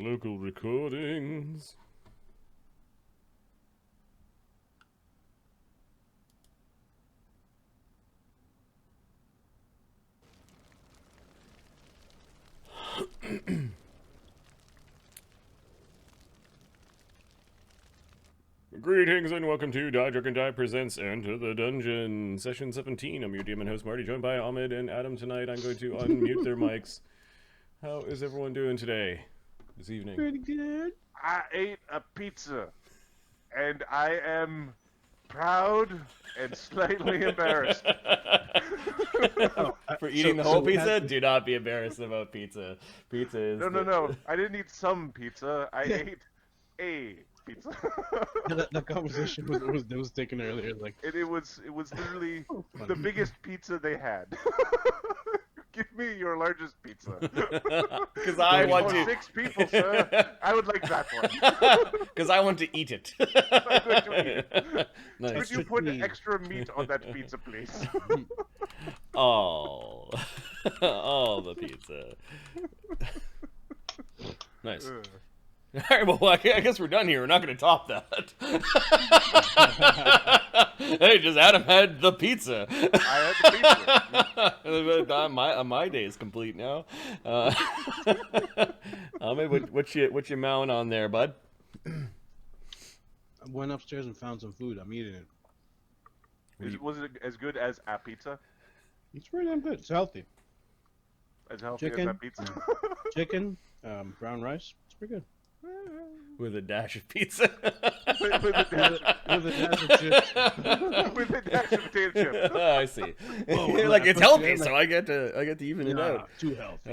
local recordings. Greetings and welcome to Die Drunk and Die presents Enter the Dungeon, Session 17. I'm your demon host Marty, joined by Ahmed and Adam tonight. I'm going to unmute their mics. How is everyone doing today? This evening? Pretty good. I ate a pizza, and I am proud and slightly embarrassed. For eating the whole pizza? Do not be embarrassed about pizza. Pizza is... No. I didn't eat some pizza. I ate a pizza. That conversation was taken earlier. Like it was literally the biggest pizza they had. Give me your largest pizza. Because I want to... 6 people, sir. I would like that one. Because I want to eat it. I'm going to eat it. Nice. Could you put extra meat on that pizza, please? Oh. Oh, the pizza. Nice. Alright, well, I guess we're done here. We're not going to top that. Hey, just Adam had the pizza. I had the pizza. My day is complete now. What you mowing on there, bud? I went upstairs and found some food. I'm eating it. Was it as good as a pizza? It's pretty damn good. It's healthy. As healthy Chicken, as a pizza? Chicken, brown rice. It's pretty good. With a dash of pizza. with a dash of chips. With a dash of potato chips. I see. Whoa, like it's healthy, so I get to even it out. Too healthy.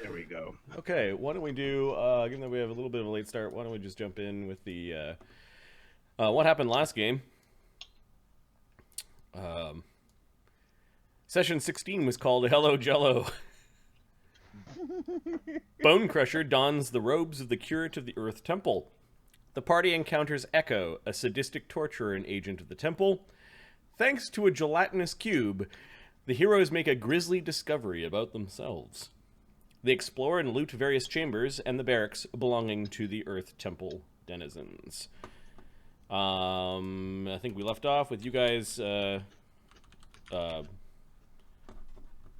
There we go. Okay, why don't we do? Given that we have a little bit of a late start, why don't we just jump in with the what happened last game? Session 16 was called Hello Jello. Bone Crusher dons the robes of the curate of the Earth Temple. The party encounters Echo, a sadistic torturer and agent of the temple. Thanks to a gelatinous cube, the heroes make a grisly discovery about themselves. They explore and loot various chambers and the barracks belonging to the Earth Temple denizens. I think we left off with you guys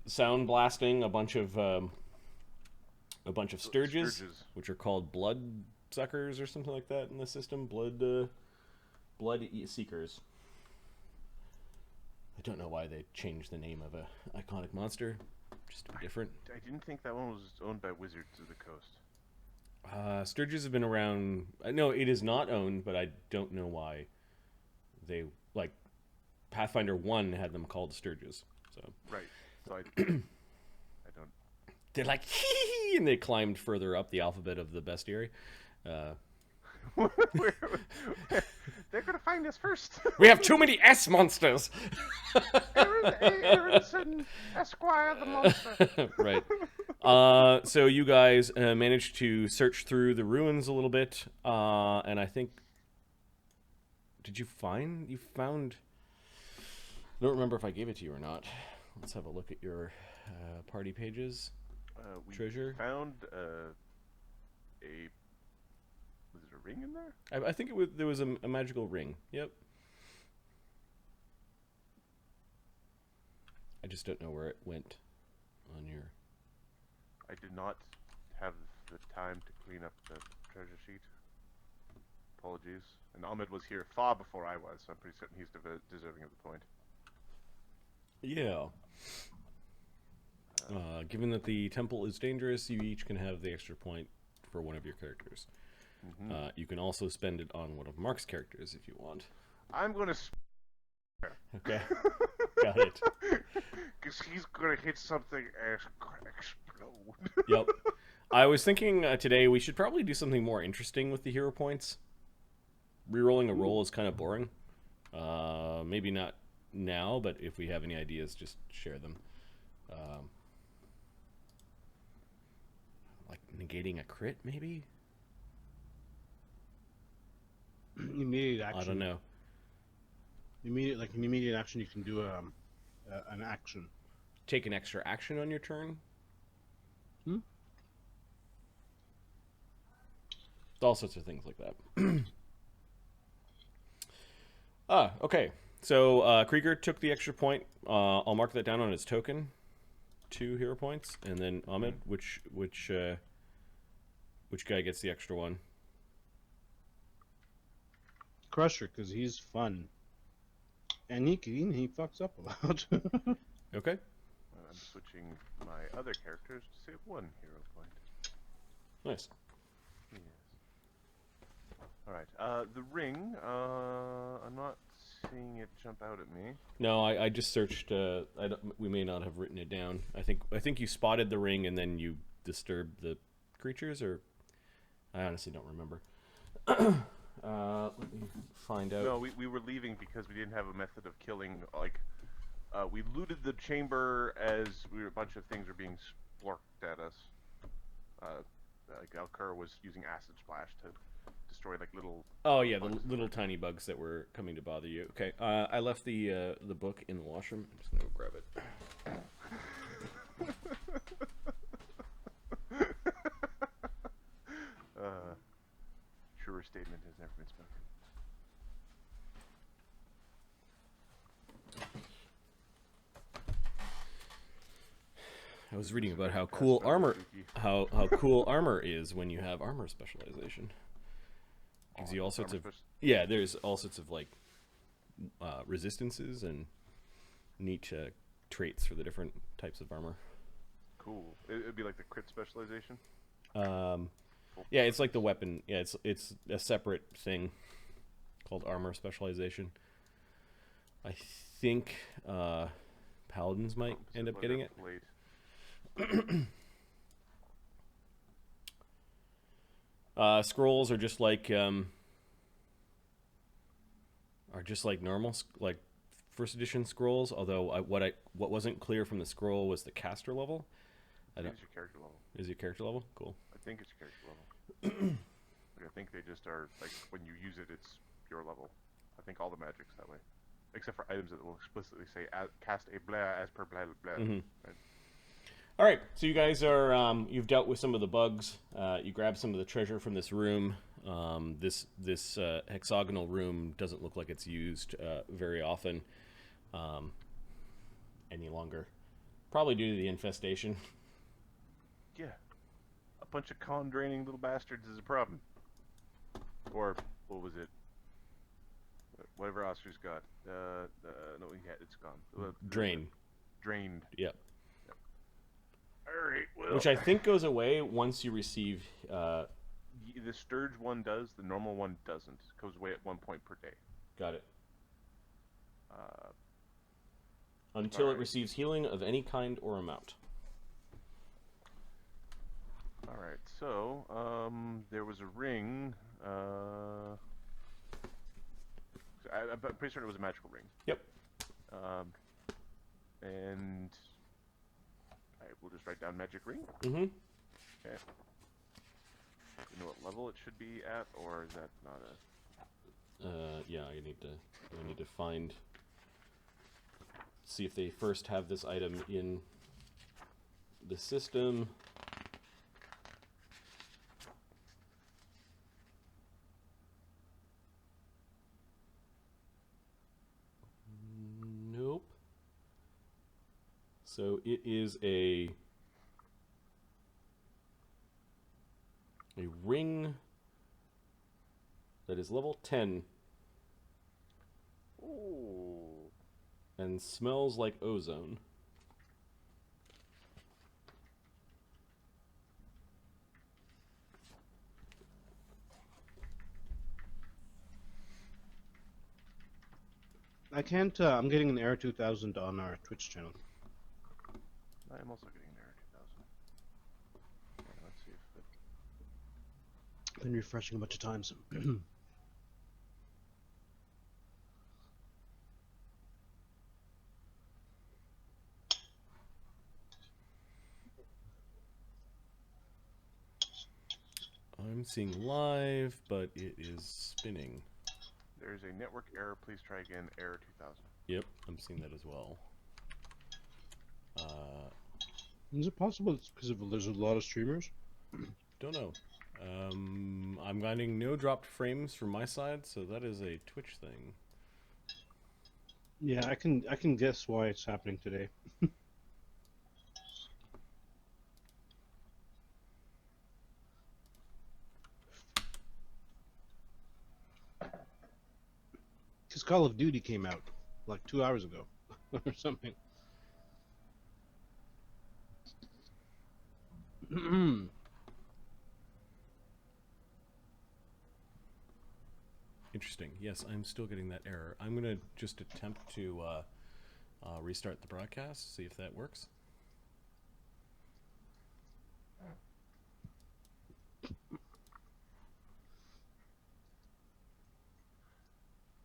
sound blasting a bunch of sturges, which are called blood suckers or something like that in the system. Blood seekers. I don't know why they changed the name of a iconic monster. Just different. I didn't think that one was owned by Wizards of the Coast. Sturges have been around. No, it is not owned, but I don't know why. They like Pathfinder 1 had them called Sturges. So right. So I don't. They're like, hee, and they climbed further up the alphabet of the bestiary. They're gonna find us first. We have too many S monsters. Aronson, Esquire the monster. Right. So you guys managed to search through the ruins a little bit, and I think, you found? I don't remember if I gave it to you or not. Let's have a look at your party pages. We Treasure. Found was it a ring in there? I think there was a magical ring. Yep. I just don't know where it went on your... I did not have the time to clean up the treasure sheet. Apologies. And Ahmed was here far before I was, so I'm pretty certain he's deserving of the point. Yeah. Given that the temple is dangerous, you each can have the extra point for one of your characters. Mm-hmm. You can also spend it on one of Mark's characters if you want. I'm gonna. Okay. Got it. Because he's gonna hit something and explode. Yep. I was thinking today we should probably do something more interesting with the hero points. Rerolling a roll is kind of boring. Maybe not now, but if we have any ideas, just share them. Like negating a crit, maybe? Immediate action. I don't know. An immediate action, you can do an action. Take an extra action on your turn? All sorts of things like that. Okay. So Krieger took the extra point. I'll mark that down on his token. 2 hero points, and then Ahmed, which guy gets the extra one? Crusher, because he's fun. And he fucks up a lot. Okay. I'm switching my other characters to save 1 hero point. Nice. Yes. Alright, the ring, I'm not seeing it jump out at me. No, I just searched. We may not have written it down. I think you spotted the ring and then you disturbed the creatures, or I honestly don't remember. Let me find out. No, we were leaving because we didn't have a method of killing. Like, we looted the chamber as a bunch of things were being splorked at us. Like Oskar was using acid splash to destroy like little. Oh yeah, the little tiny bugs that were coming to bother you. Okay, I left the book in the washroom. I'm just gonna go grab it. Truer statement has never been spoken. I was reading about how cool armor, how cool armor is when you have armor specialization. Gives you all sorts of there's all sorts of like resistances and neat traits for the different types of armor. Cool. It'd be like the crypt specialization. Yeah, it's like the weapon. Yeah, it's a separate thing called armor specialization. I think paladins might end up getting it. Scrolls are just like normal like first edition scrolls. Although what wasn't clear from the scroll was the caster level. I think it's your character level. Is your character level? Cool. I think it's your character level. Like, I think they just are like when you use it, it's your level. I think all the magic's that way, except for items that will explicitly say cast a blah as per blah blah. Mm-hmm. Right? All right, so you guys are you've dealt with some of the bugs. You grabbed some of the treasure from this room. This hexagonal room doesn't look like it's used very often any longer, probably due to the infestation. Yeah, a bunch of con draining little bastards is a problem. Or what was it? Whatever Oscar's got. No, it's gone. Drain. Drained. Yep. Alright, well. Which I think goes away once you receive. The Sturge one does, the normal one doesn't. It goes away at 1 point per day. Got it. Until it receives healing of any kind or amount. Alright, so, there was a ring. I'm pretty certain it was a magical ring. Yep. And we'll just write down magic ring. Mm-hmm. Okay. Do you know what level it should be at, or is that not a? Yeah, I need to find. See if they first have this item in the system. Nope. So it is a ring that is level 10 Ooh. and smells like ozone. I can't. I'm getting an error 2000 on our Twitch channel. I am also getting there 2000. Okay, let's see if it... Been refreshing a bunch of times. I'm seeing live, but it is spinning. There's a network error. Please try again. Error 2000. Yep, I'm seeing that as well. Is it possible it's because there's a lot of streamers? Don't know. I'm getting no dropped frames from my side, so that is a Twitch thing. Yeah, I can guess why it's happening today. Because Call of Duty came out like 2 hours ago or something. Interesting. Yes, I'm still getting that error. I'm going to just attempt to restart the broadcast, see if that works.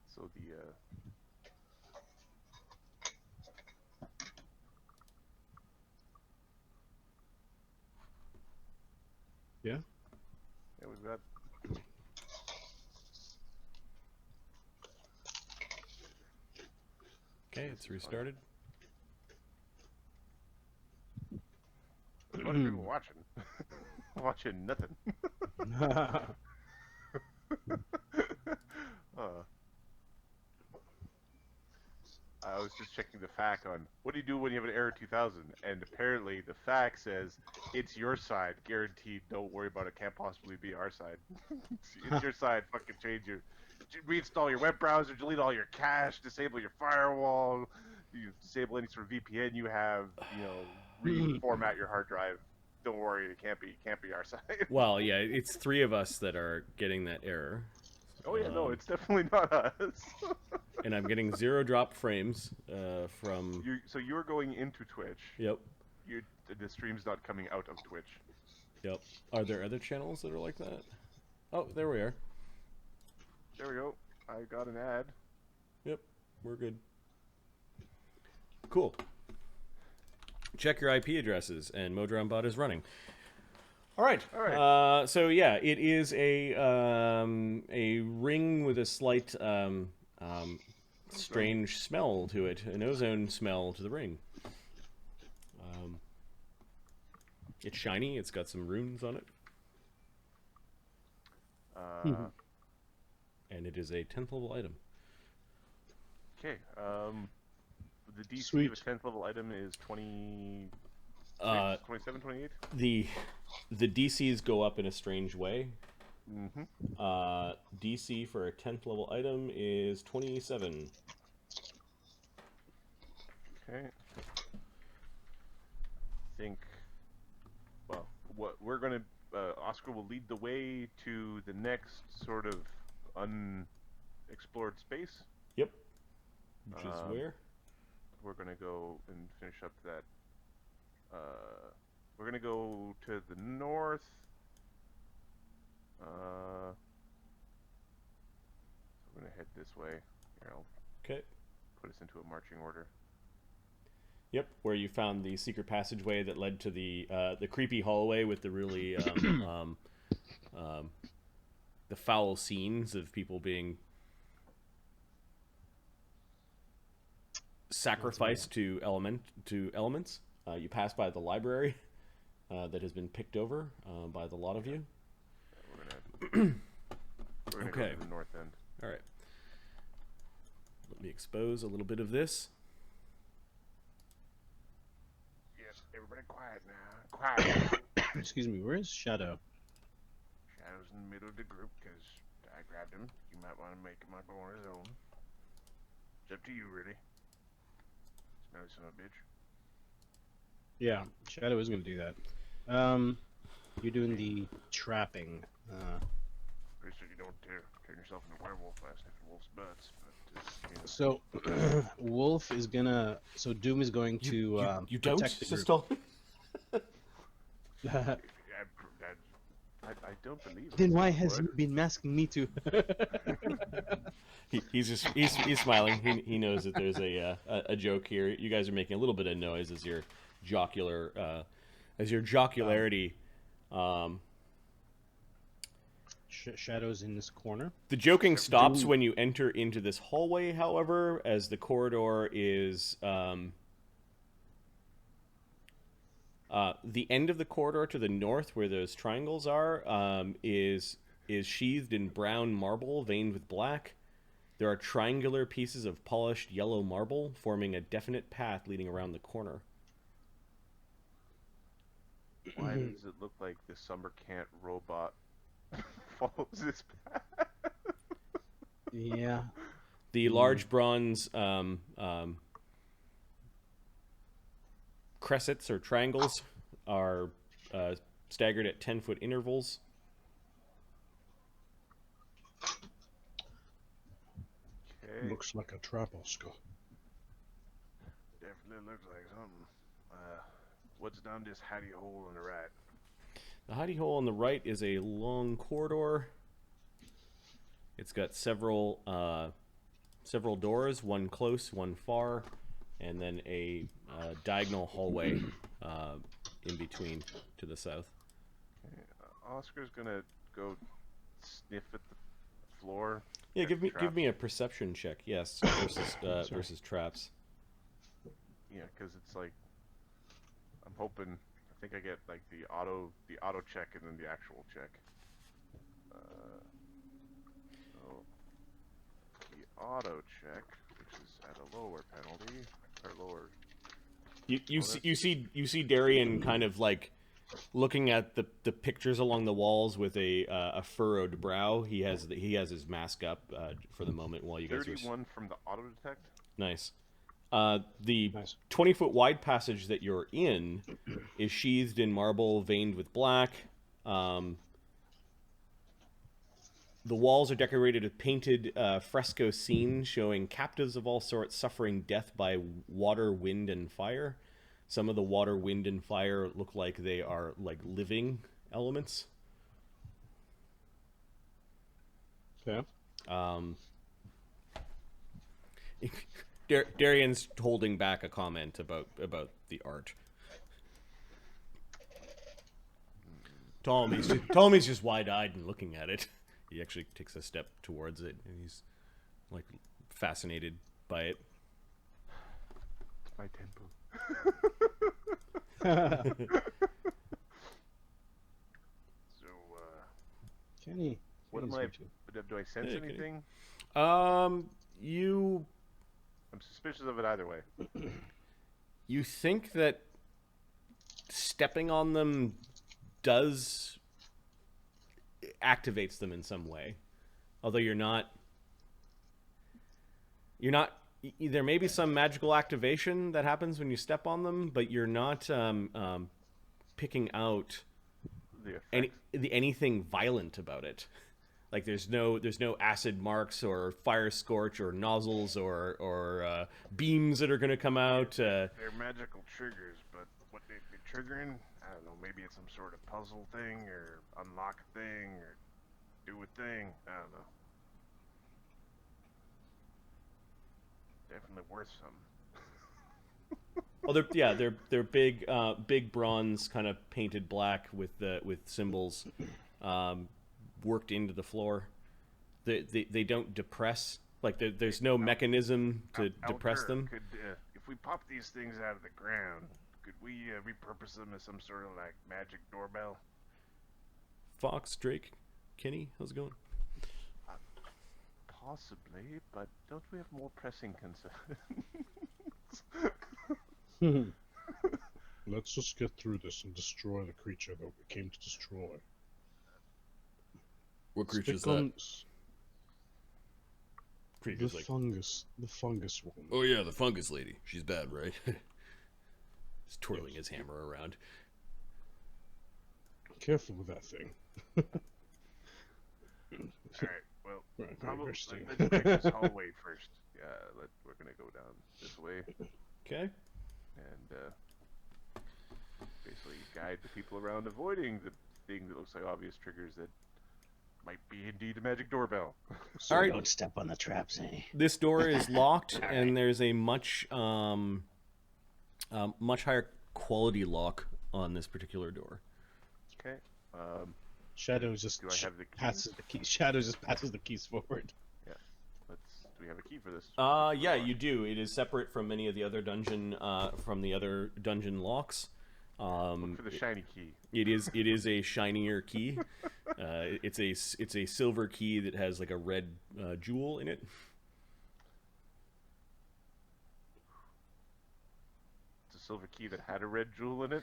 So the Yeah. yeah, we've got. Okay, it's restarted. There's a bunch of people watching. Watching nothing. I was just checking the FAQ on what do you do when you have an error 2000, and apparently the FAQ says it's your side, guaranteed. Don't worry about it. Can't possibly be our side. It's your side. Fucking change your, reinstall your web browser, delete all your cache, disable your firewall, you disable any sort of VPN you have. You know, reformat your hard drive. Don't worry, it can't be our side. Well, yeah, it's 3 of us that are getting that error. Oh yeah, no, it's definitely not us. And I'm getting 0 drop frames from... So you're going into Twitch. Yep. The stream's not coming out of Twitch. Yep. Are there other channels that are like that? Oh, there we are. There we go. I got an ad. Yep, we're good. Cool. Check your IP addresses, and ModronBot is running. All right. All right. So yeah, it is a ring with a slight strange smell to it, an ozone smell to the ring. It's shiny. It's got some runes on it, and it is a 10th level item. Okay. The DC Sweet. of a 10th level item is 20. 27, 28? The DCs go up in a strange way. Mm-hmm. DC for a 10th level item is 27. Okay. Think. Well, what we're gonna. Oskar will lead the way to the next sort of unexplored space. Yep. Which is where? We're gonna go and finish up that. We're gonna go to the north. We're gonna head this way. Here, I'll Okay. put us into a marching order. Yep, where you found the secret passageway that led to the creepy hallway with the really the foul scenes of people being sacrificed to elements. You pass by the library that has been picked over by the lot of you. We're gonna Okay. go to the north end. All right. Let me expose a little bit of this. Yes, everybody quiet now. Quiet. Excuse me, where is Shadow? Shadow's in the middle of the group because I grabbed him. You might want to make him up on his own. It's up to you, really. Smelly son of a bitch. Yeah, Shadow is going to do that. You're doing the trapping. Pretty sure you don't turn yourself into a werewolf by sniffing wolf's butts. But you know. So, Wolf is gonna. So Doom is going to You don't, protect the group. Sistol? I don't believe it. Then why has he been masking me too? He's smiling. He knows that there's a joke here. You guys are making a little bit of noise as your jocularity. Shadow's in this corner. The joking stops when you enter into this hallway, however, as the corridor is the end of the corridor to the north, where those triangles are, is is sheathed in brown marble veined with black. There are triangular pieces of polished yellow marble forming a definite path leading around the corner. Why does it look like the summer camp robot follows this path? Yeah. The large bronze cressets or triangles are staggered at 10-foot intervals. Okay. Looks like a trap, Oskar. Definitely looks like something. What's down this hidey hole on the right? The hidey hole on the right is a long corridor. It's got several doors, one close, one far, and then a diagonal hallway in between to the south. Okay. Oscar's gonna go sniff at the floor. Yeah, check give me traps. a perception check. Yes, versus traps. Yeah, because it's like I'm hoping. I think I get like the auto check and then the actual check. So the auto check, which is at a lower penalty or lower. You see Darian kind of like looking at the pictures along the walls with a furrowed brow. He has his mask up for the moment while you guys 31 from the auto detect. Nice. The Nice. 20-foot wide passage that you're in is sheathed in marble veined with black. The walls are decorated with painted fresco scenes showing captives of all sorts suffering death by water, wind, and fire. Some of the water, wind, and fire look like they are like living elements. Okay. Darian's holding back a comment about the art. Tommy's just wide-eyed and looking at it. He actually takes a step towards it, and he's like fascinated by it. It's my temple. So, Kenny. what am Kenny's I? here too. Do I sense Yeah, Kenny. anything? I'm suspicious of it either way. You think that stepping on them activates them in some way, although you're not. There may be some magical activation that happens when you step on them, but you're not picking out The effect. anything violent about it. Like there's no acid marks or fire scorch or nozzles or beams that are going to come out. They're magical triggers, but what they're triggering, I don't know. Maybe it's some sort of puzzle thing or unlock thing or do a thing. I don't know. Definitely worth some. Well, they're big bronze kind of painted black with symbols worked into the floor. They don't depress. Like there's no mechanism to depress Elder, them. Could, if we pop these things out of the ground, could we repurpose them as some sort of like magic doorbell? Fox, Drake, Kenny, how's it going? Possibly, but don't we have more pressing concerns? Let's just get through this and destroy the creature that we came to destroy. What creature's Stick on that? The Creature's like, fungus one. oh yeah, the fungus lady. She's bad, right? He's twirling his hammer around. Careful with that thing. Alright, well, Right, probably very let's check this hallway first. Yeah, we're gonna go down this way Okay. and basically guide the people around avoiding the thing that looks like obvious triggers that might be indeed a magic doorbell. So All right. don't step on the traps, eh? This door is locked, and there's a much higher quality lock on this particular door. Okay. Shadows just Do I have the keys? passes the keys. Shadows just passes the keys forward. Do we have a key for this? Yeah, you do. It is separate from many of the other dungeon locks. Look for the shiny key. It is a shinier key. It's a silver key that has like a red jewel in it. It's a silver key that had a red jewel in it.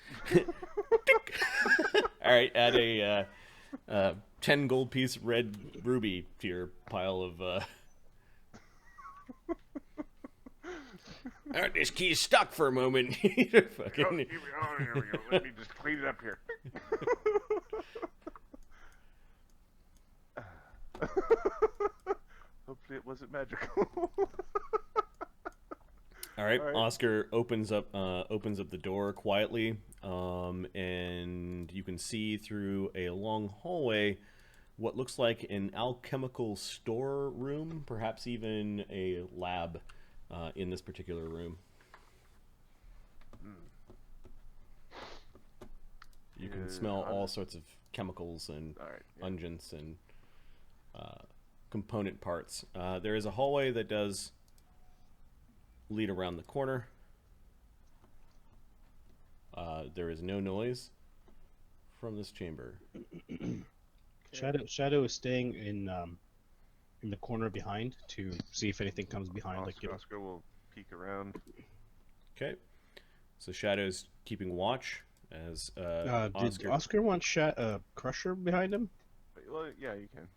All right, add a 10 gold piece red ruby to your pile of. All right, this key's stuck for a moment. Oh, here we go. Let me just clean it up here. Hopefully it wasn't magical. All right, All right. Oskar opens up the door quietly, and you can see through a long hallway what looks like an alchemical storeroom, perhaps even a lab in this particular room. You can smell all sorts of chemicals and All right, yeah. unguents and component parts. There is a hallway that does lead around the corner. There is no noise from this chamber. Shadow is staying in the corner behind to see if anything comes behind. Oskar will peek around. Okay, so Shadow's keeping watch as did Oskar want Crusher behind him? Well, yeah, you can.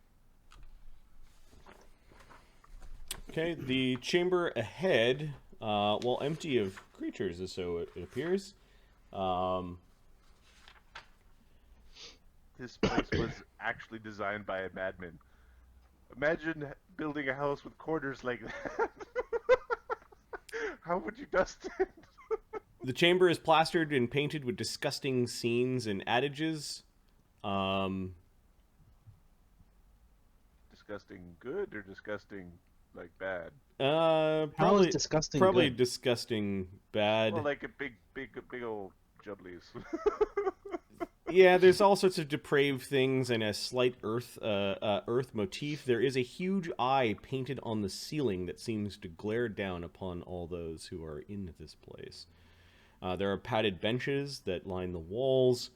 Okay, the chamber ahead, well, empty of creatures, as so it appears. This place was actually designed by a madman. Imagine building a house with corners like that. How would you dust it? The chamber is plastered and painted with disgusting scenes and adages. Disgusting good or disgusting like bad? How Probably is disgusting probably good? disgusting bad. Well, like a big old jubblies. Yeah, there's all sorts of depraved things and a slight earth motif. There is a huge eye painted on the ceiling that seems to glare down upon all those who are in this place. There are padded benches that line the walls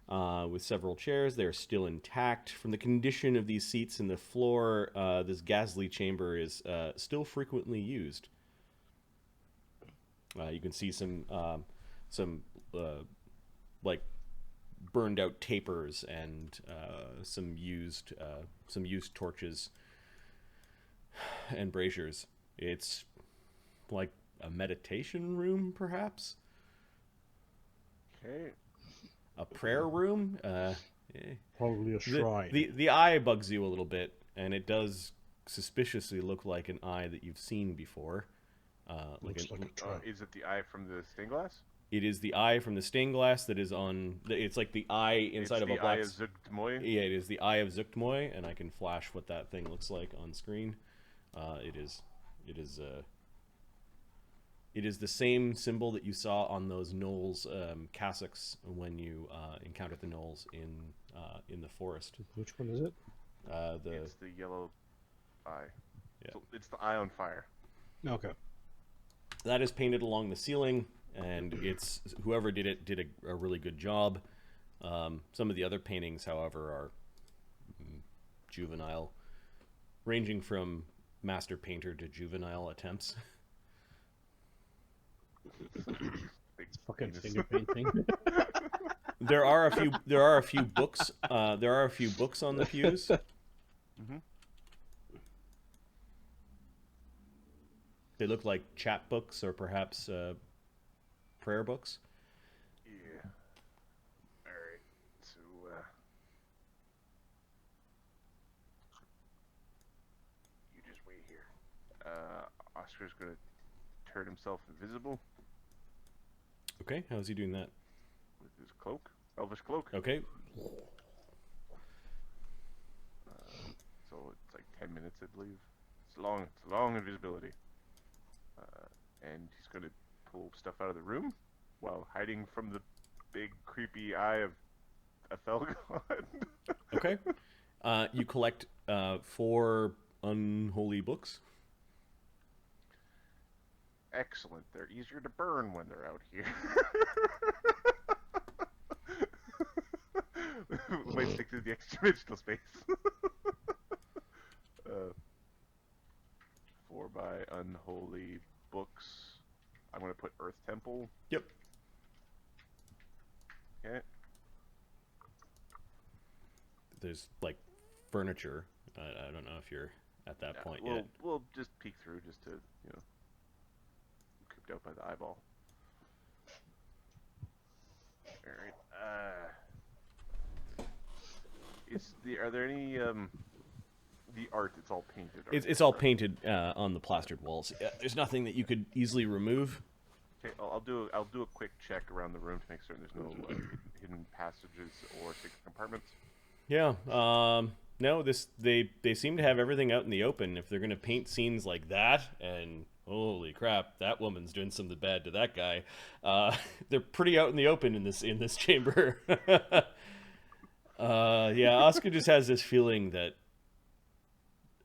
with several chairs. They're still intact. From the condition of these seats and the floor, this ghastly chamber is still frequently used. You can see some like burned out tapers and some used torches and braziers. It's like a meditation room, perhaps. Okay. A prayer room. Probably a shrine. The eye bugs you a little bit, and it does suspiciously look like an eye that you've seen before. Looks like a trap. Is it the eye from the stained glass? It is the eye from the stained glass that is on. It's like the eye inside of a the black. eye of Zugdmoy? Yeah, it is the eye of Zuchtmoy, and I can flash what that thing looks like on screen. It is the same symbol that you saw on those gnolls cassocks when you encountered the gnolls in the forest. Which one is it? It's the yellow eye. Yeah. So it's the eye on fire. Okay. That is painted along the ceiling, and it's whoever did it did a really good job. Some of the other paintings, however, are juvenile, ranging from master painter to juvenile attempts. Big Fucking penis. finger painting. There are a few books. There are a few books on the pews. Mhm. They look like chap books or perhaps prayer books. Yeah. Alright. So, you just wait here. Oscar's gonna turn himself invisible Okay, how's he doing that? with his cloak. Elvish cloak. Okay, So it's like 10 minutes, I believe. It's long invisibility. And he's gonna pull stuff out of the room while hiding from the big creepy eye of a Felgon. okay. You collect 4 unholy books. Excellent. They're easier to burn when they're out here. We might stick to the extra-dimensional space. 4 by unholy books. I'm gonna put Earth Temple. Yep. Okay. There's like furniture. I don't know if you're at that point yet. We'll just peek through just to, you know, creeped out by the eyeball. Alright, are there any, the art, it's all painted art? It's all painted on the plastered walls. There's nothing that you could easily remove. Okay, I'll do a quick check around the room to make certain there's no hidden passages or secret compartments. Yeah. No, they seem to have everything out in the open. If they're gonna paint scenes like that, and holy crap, that woman's doing something bad to that guy. They're pretty out in the open in this chamber. Yeah, Oskar just has this feeling that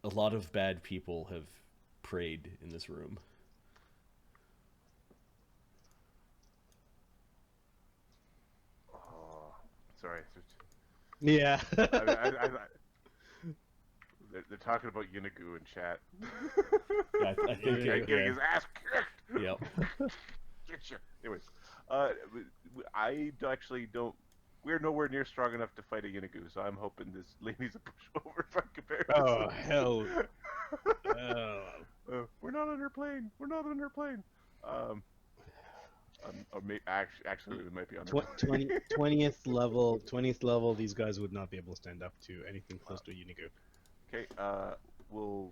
a lot of bad people have prayed in this room. Oh, sorry. Yeah. They're talking about Yinagu in chat. Yeah, I think Getting his ass kicked. Yep. Anyways, I actually don't. We're nowhere near strong enough to fight a Yinagu, so I'm hoping this lady's a pushover by comparison. Oh hell. We're not on her plane. We're not on her plane. Actually, we might be on her plane. 20th level. These guys would not be able to stand up to anything close to a Unigu. Okay, we'll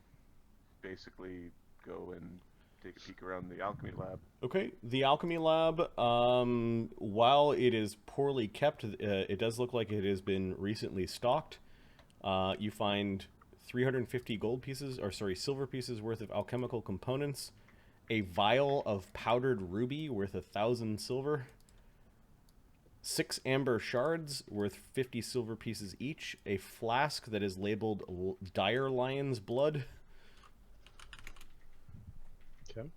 basically go and take a peek around the alchemy lab. Okay, the alchemy lab, while it is poorly kept, it does look like it has been recently stocked. You find 350 silver pieces worth of alchemical components, a vial of powdered ruby worth 1,000 silver, 6 amber shards worth 50 silver pieces each, a flask that is labeled dire lion's blood. Okay.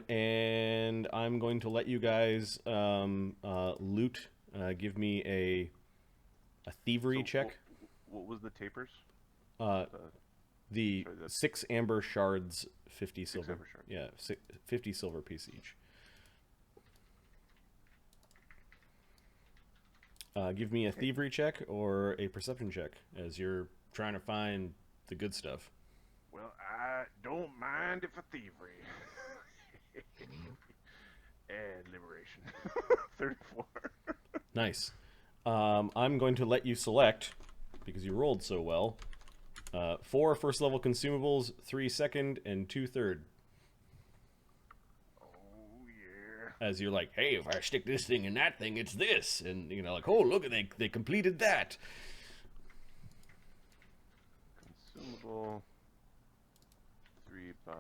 And I'm going to let you guys loot. Give me a thievery check. What was the tapers? The sorry, 6 amber shards, 50 silver. amber shards. Yeah, 50 silver piece each. Give me a thievery check or a perception check as you're trying to find the good stuff. Well, I don't mind if a thievery. And liberation. 34. Nice. I'm going to let you select, because you rolled so well, 4 first level consumables, 3 second, and 2 third. Oh, yeah. As you're like, hey, if I stick this thing in that thing, it's this. And, you know, like, oh, look, they completed that. Consumable. 3 by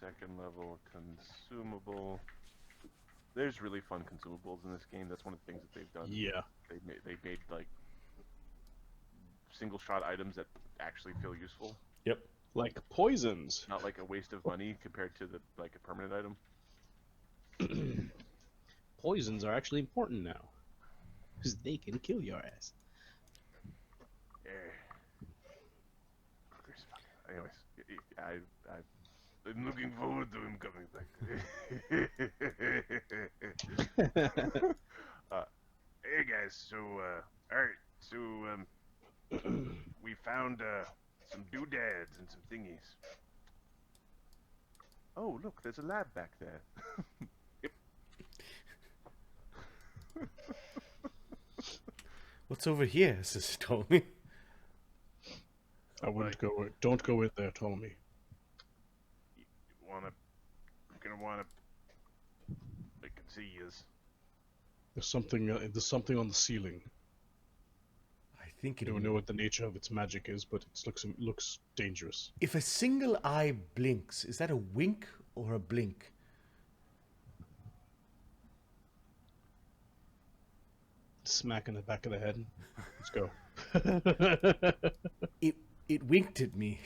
second level consumable. There's really fun consumables in this game. That's one of the things that they've done. Yeah. They made like single shot items that actually feel useful. Yep. Like poisons. Not like a waste of money compared to a permanent item. Poisons are actually important now. Because they can kill your ass. Yeah. Anyways, I'm looking forward to him coming back. Hey guys, so alright, so we found some doodads and some thingies. Oh look, there's a lab back there. Yep. What's over here, Sister Tommy? I wouldn't go. Don't go in there, Tommy. Gonna wanna. I can see yous. There's something on the ceiling. I think I don't know what the nature of its magic is, but it looks dangerous. If a single eye blinks, is that a wink or a blink? Smack in the back of the head. Let's go. It winked at me.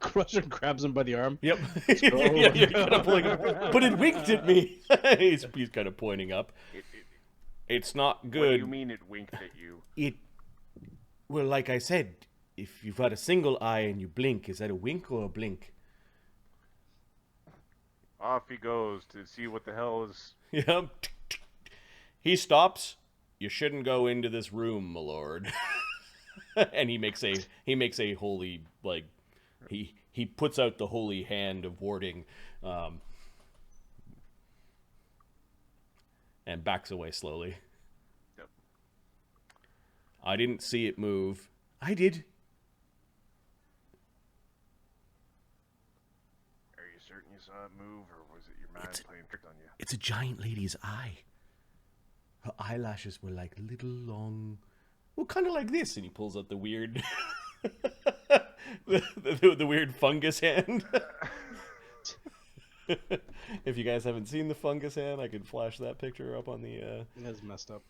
Crusher grabs him by the arm. Yep. go. You're kind of pulling him. But it winked at me. he's kind of pointing up. It's not good. What do you mean it winked at you? Well, like I said, if you've got a single eye and you blink, is that a wink or a blink? Off he goes to see what the hell is. Yep. He stops. You shouldn't go into this room, my lord. And he makes a holy, like, he puts out the holy hand of warding, and backs away slowly. Yep. I didn't see it move. I did. Are you certain you saw it move, or was it your mind playing tricks on you? It's a giant lady's eye. Her eyelashes were like little long, well, kind of like this. And he pulls out the weird, the weird fungus hand. If you guys haven't seen the fungus hand, I could flash that picture up on the. That's messed up.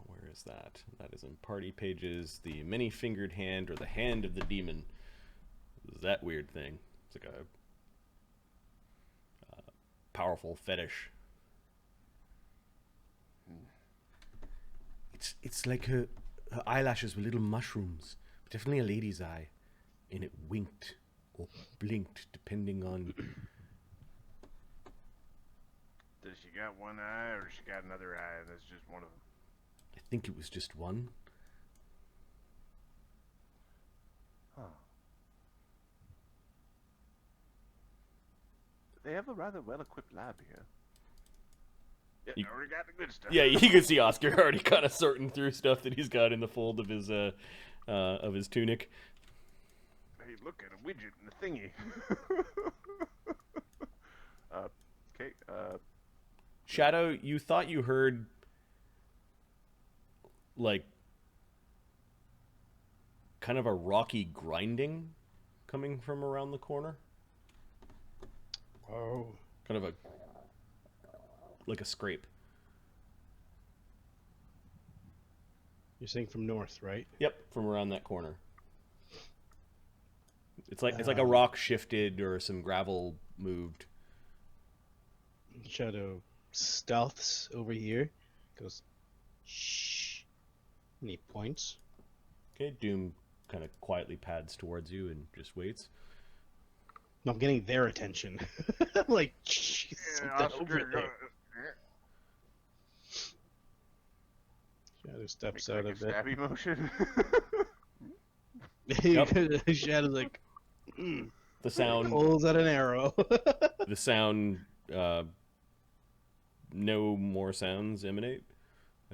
Where is that? That is in party pages. The many-fingered hand, or the hand of the demon. Is that weird thing? It's like a powerful fetish. It's like her eyelashes were little mushrooms. Definitely a lady's eye. And it winked or blinked depending on... Does she got one eye, or she got another eye, and that's just one of them? I think it was just one. Huh. They have a rather well-equipped lab here. Yeah, You- already got the good stuff. Yeah, you can see Oskar already kind of sorting through stuff that he's got in the fold of his tunic. Hey, look at a widget in the thingy. Okay, Shadow, you thought you heard, like, kind of a rocky grinding coming from around the corner. Oh, Kind of like a scrape. You're saying from north, right? Yep, from around that corner. It's like a rock shifted or some gravel moved. Shadow stealths over here. Goes, shh. And he points. Okay, Doom kind of quietly pads towards you and just waits. No, I'm getting their attention. Like, shh. Something over there. Shadow steps out like of a it. stabby motion. Shadow's like, The sound, pulls out an arrow. no more sounds emanate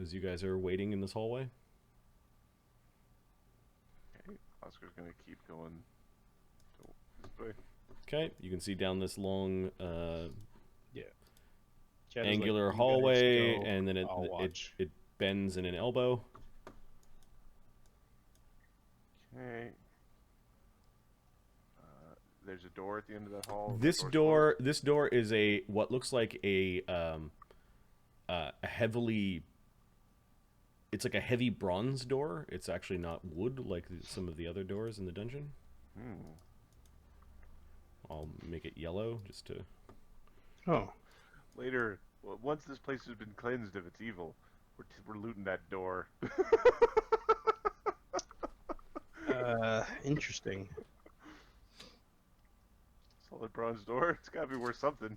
as you guys are waiting in this hallway. Okay, Oscar's gonna keep going this way. Okay, you can see down this long Shadow's angular like, "You guys hallway, go, and then I'll it watch." bends in an elbow. Okay. There's a door at the end of that hall. This That door is a what looks like a heavily. It's like a heavy bronze door. It's actually not wood like some of the other doors in the dungeon. closed. I'll make it yellow just to. Oh. Later, once this place has been cleansed of its evil, we're looting that door. Interesting. Solid bronze door. It's gotta be worth something.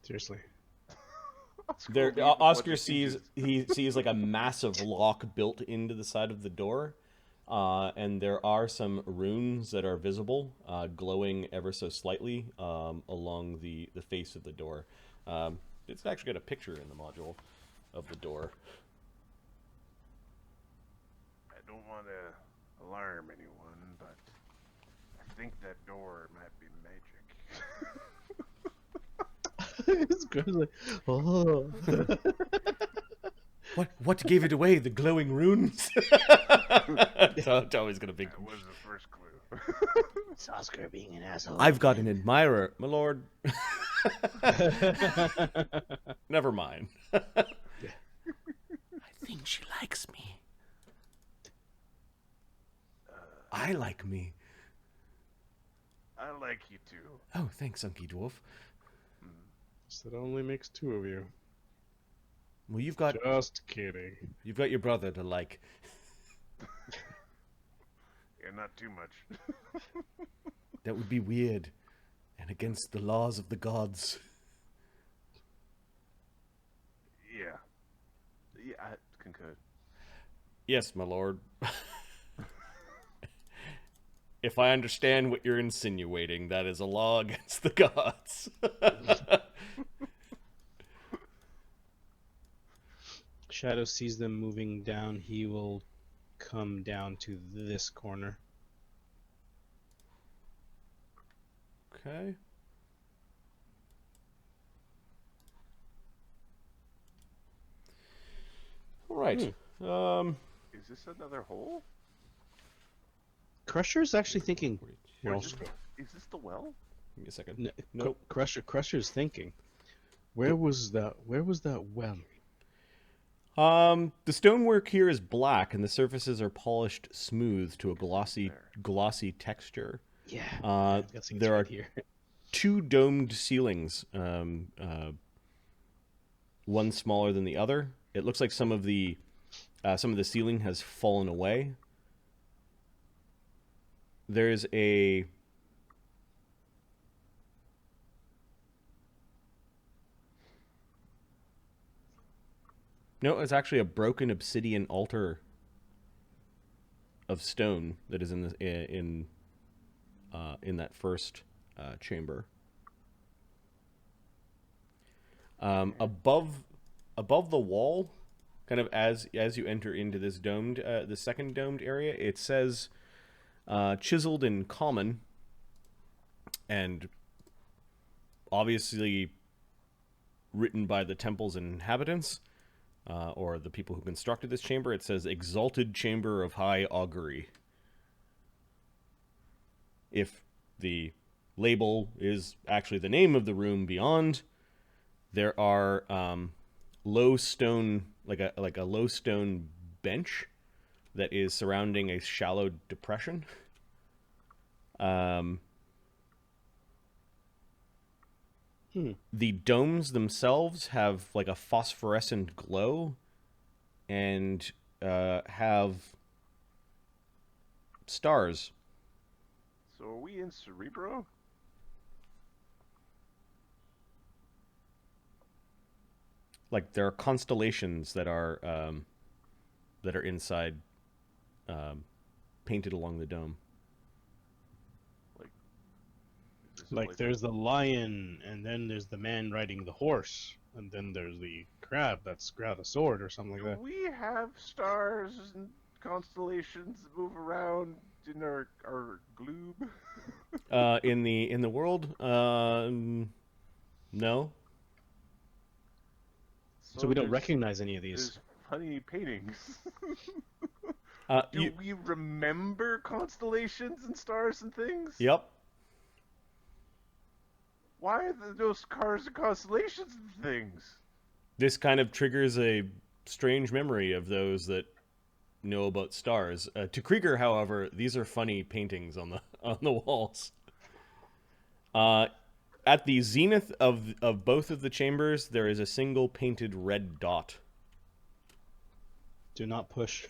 Seriously. Oscar sees like a massive lock built into the side of the door, and there are some runes that are visible, glowing ever so slightly along the face of the door. It's actually got a picture in the module of the door. I don't want to alarm anyone, but I think that door might be magic. This girl's like, oh. What gave it away? The glowing runes. Tommy's got a big. That was the first clue. It's Oscar being an asshole. I've got an admirer, my lord. Never mind. think she likes me. I like me. I like you too. Oh, thanks, Unky Dwarf. So that only makes two of you. Well, you've got Just kidding. your brother to like. Yeah, not too much. That would be weird, and against the laws of the gods. Yeah. Yeah, I concur. Yes, my lord. If I understand what you're insinuating, that is a law against the gods. Shadow sees them moving down. He will come down to this corner. Okay. All right. Is this another hole? Crusher's actually thinking. Here, Or I'll is, start. is this the well? Give me a second. Nope. Crusher's thinking. Where was that well? The stonework here is black, and the surfaces are polished smooth to a glossy texture. Yeah. There there are are here. 2 domed ceilings, one smaller than the other. It looks like some of the ceiling has fallen away. There's a no, it's actually a broken obsidian altar of stone that is in that first chamber. Above the wall, kind of as you enter into this the second domed area, it says, chiseled in common, and obviously written by the temple's inhabitants, or the people who constructed this chamber. It says, "Exalted Chamber of High Augury." If the label is actually the name of the room beyond, there are low stone, like a low stone bench that is surrounding a shallow depression. The domes themselves have like a phosphorescent glow and have stars. So are we in Cerebro? Like there are constellations that are inside, painted along the dome. Is this a Like place there's the lion, and then there's the man riding the horse, and then there's the crab that's got a sword or something like Do that. we have stars and constellations that move around in our globe? In the world, no. So we don't there's- recognize any of these. There's funny paintings. Do You, we remember constellations and stars and things? yep. Why are those cars and constellations and things? This kind of triggers a strange memory of those that know about stars. To Krieger, however, these are funny paintings on the walls. At the zenith of both of the chambers, there is a single painted red dot. Do not push.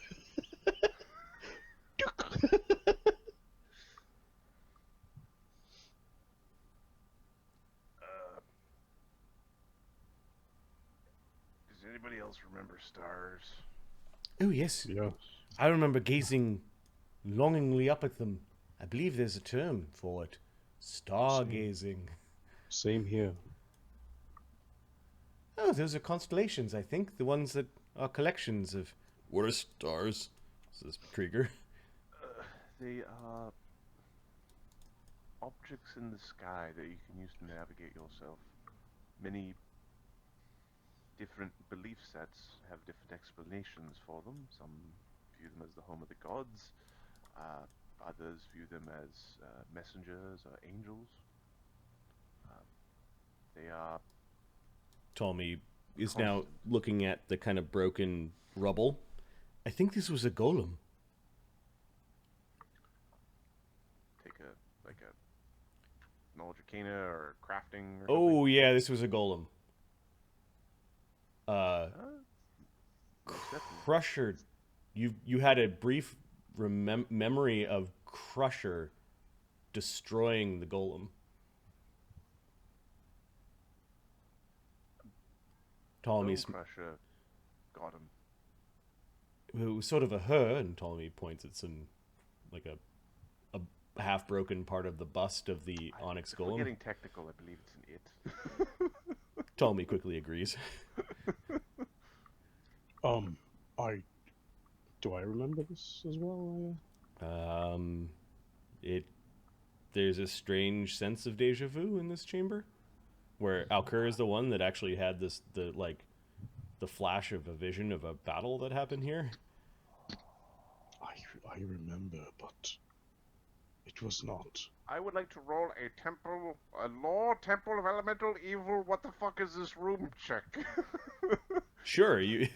Does anybody else remember stars? Oh yes, Yeah. I remember gazing longingly up at them. I believe there's a term for it. Stargazing. Same here. Oh, those are constellations, I think. The ones that are collections of... What are stars? Says Krieger. They are objects in the sky that you can use to navigate yourself. Many different belief sets have different explanations for them. Some view them as the home of the gods. Others view them as messengers or angels. They are... Tommy is now looking at the kind of broken rubble. I think this was a golem. Take a knowledge arcana or crafting. Or Oh yeah, this was a golem. Crusher, you had a brief memory of Crusher destroying the golem. Ptolemy's Crusher got him. It was sort of a her, and Ptolemy points at some, like a half-broken part of the bust of the onyx golem. We're getting technical. I believe it's an it. Ptolemy quickly agrees. Do I remember this as well? There's a strange sense of deja vu in this chamber, where Alkur is the one that actually had the flash of a vision of a battle that happened here. I remember, but it was not. I would like to roll a law temple of elemental evil. What the fuck is this room check? Sure, you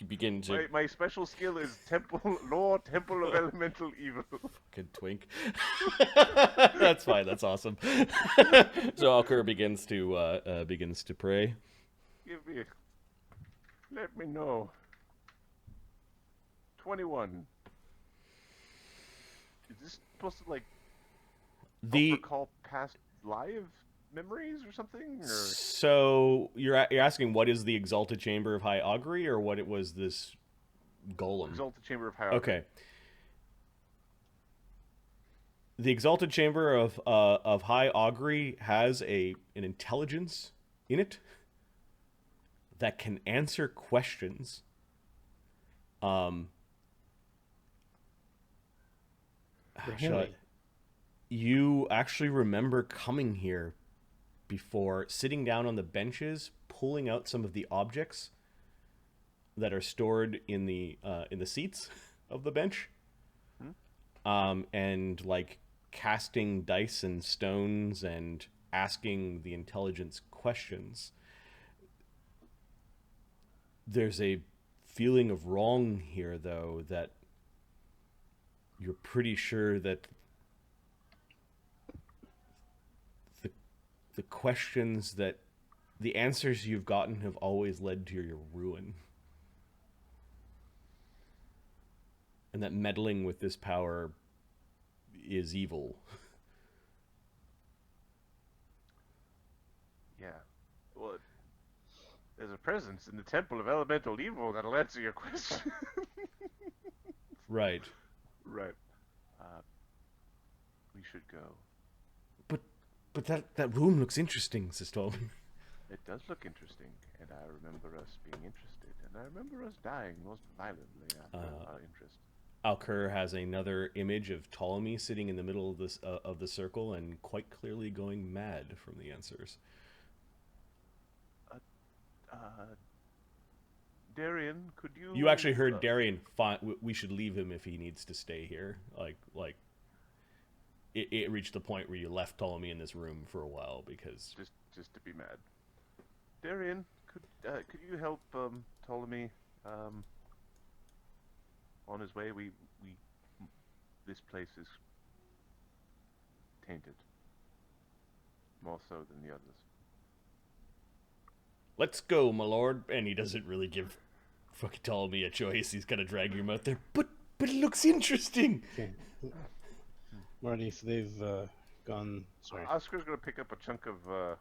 begin to. My special skill is law temple of elemental evil. Good twink. That's fine. That's awesome. So Alkur begins to pray. Let me know. 21. Is this supposed to recall past live memories or something? Or? So you're asking what is the Exalted Chamber of High Augury, or what it was this golem? Exalted Chamber of High Augury. Okay. The Exalted Chamber of High Augury has an intelligence in it that can answer questions. You actually remember coming here before, sitting down on the benches, pulling out some of the objects that are stored in the seats of the bench, and casting dice and stones and asking the intelligence questions. There's a feeling of wrong here, though, that you're pretty sure that the questions, that the answers you've gotten have always led to your ruin. And that meddling with this power is evil. Yeah. Well, there's a presence in the Temple of Elemental Evil that'll answer your question. Right. Right. We should go. But that room looks interesting, says Ptolemy. It does look interesting, and I remember us being interested, and I remember us dying most violently after our interest. Alkur has another image of Ptolemy sitting in the middle of this of the circle and quite clearly going mad from the answers. Darian, could you... You actually heard Darian, we should leave him if he needs to stay here. It reached the point where you left Ptolemy in this room for a while because... Just to be mad. Darian, could you help Ptolemy on his way? This place is tainted. More so than the others. Let's go, my lord. And he doesn't really give fucking Ptolemy a choice. He's gonna drag him out there. But it looks interesting. Okay. Marty, so they've gone. Sorry. Oscar's gonna pick up a chunk of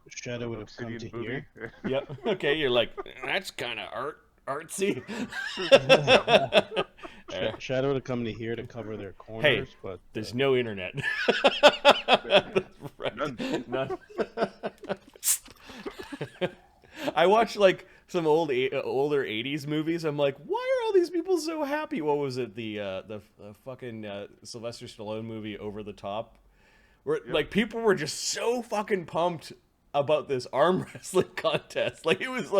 Shadow would have come to booty. here. Yep. Okay, you're like, that's kind of artsy. Shadow would have come to here to cover their corners, Hey, but there's no internet. Right. None. I watch some older 80s movies. I'm like, why are all these people so happy? What was it? The fucking Sylvester Stallone movie Over the Top, where people were just so fucking pumped about this arm wrestling contest. It was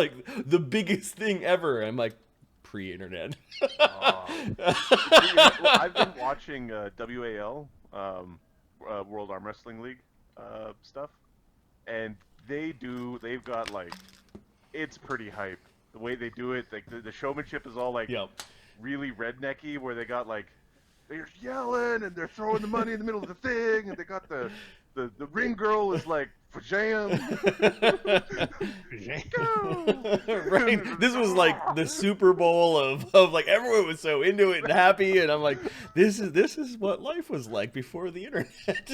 the biggest thing ever. I'm like, pre-internet. I've been watching WAL, World Arm Wrestling League stuff, and they've got it's pretty hype. The way they do it, like the showmanship is all like Yep. really rednecky, where they got like they're yelling and they're throwing the money in the middle of the thing, and they got the ring girl is like for jam. Go! Right. This was like the Super Bowl of like everyone was so into it and happy, and I'm like, this is what life was like before the internet.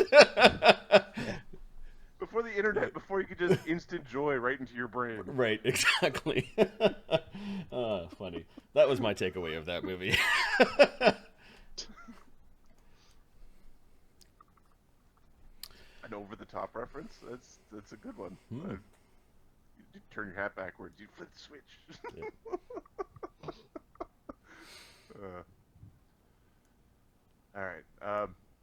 Before the internet, before you could just instant joy right into your brain. Right, exactly. Funny. That was my takeaway of that movie. An over-the-top reference. That's a good one. You turn your hat backwards. You flip the switch. Yeah. All right.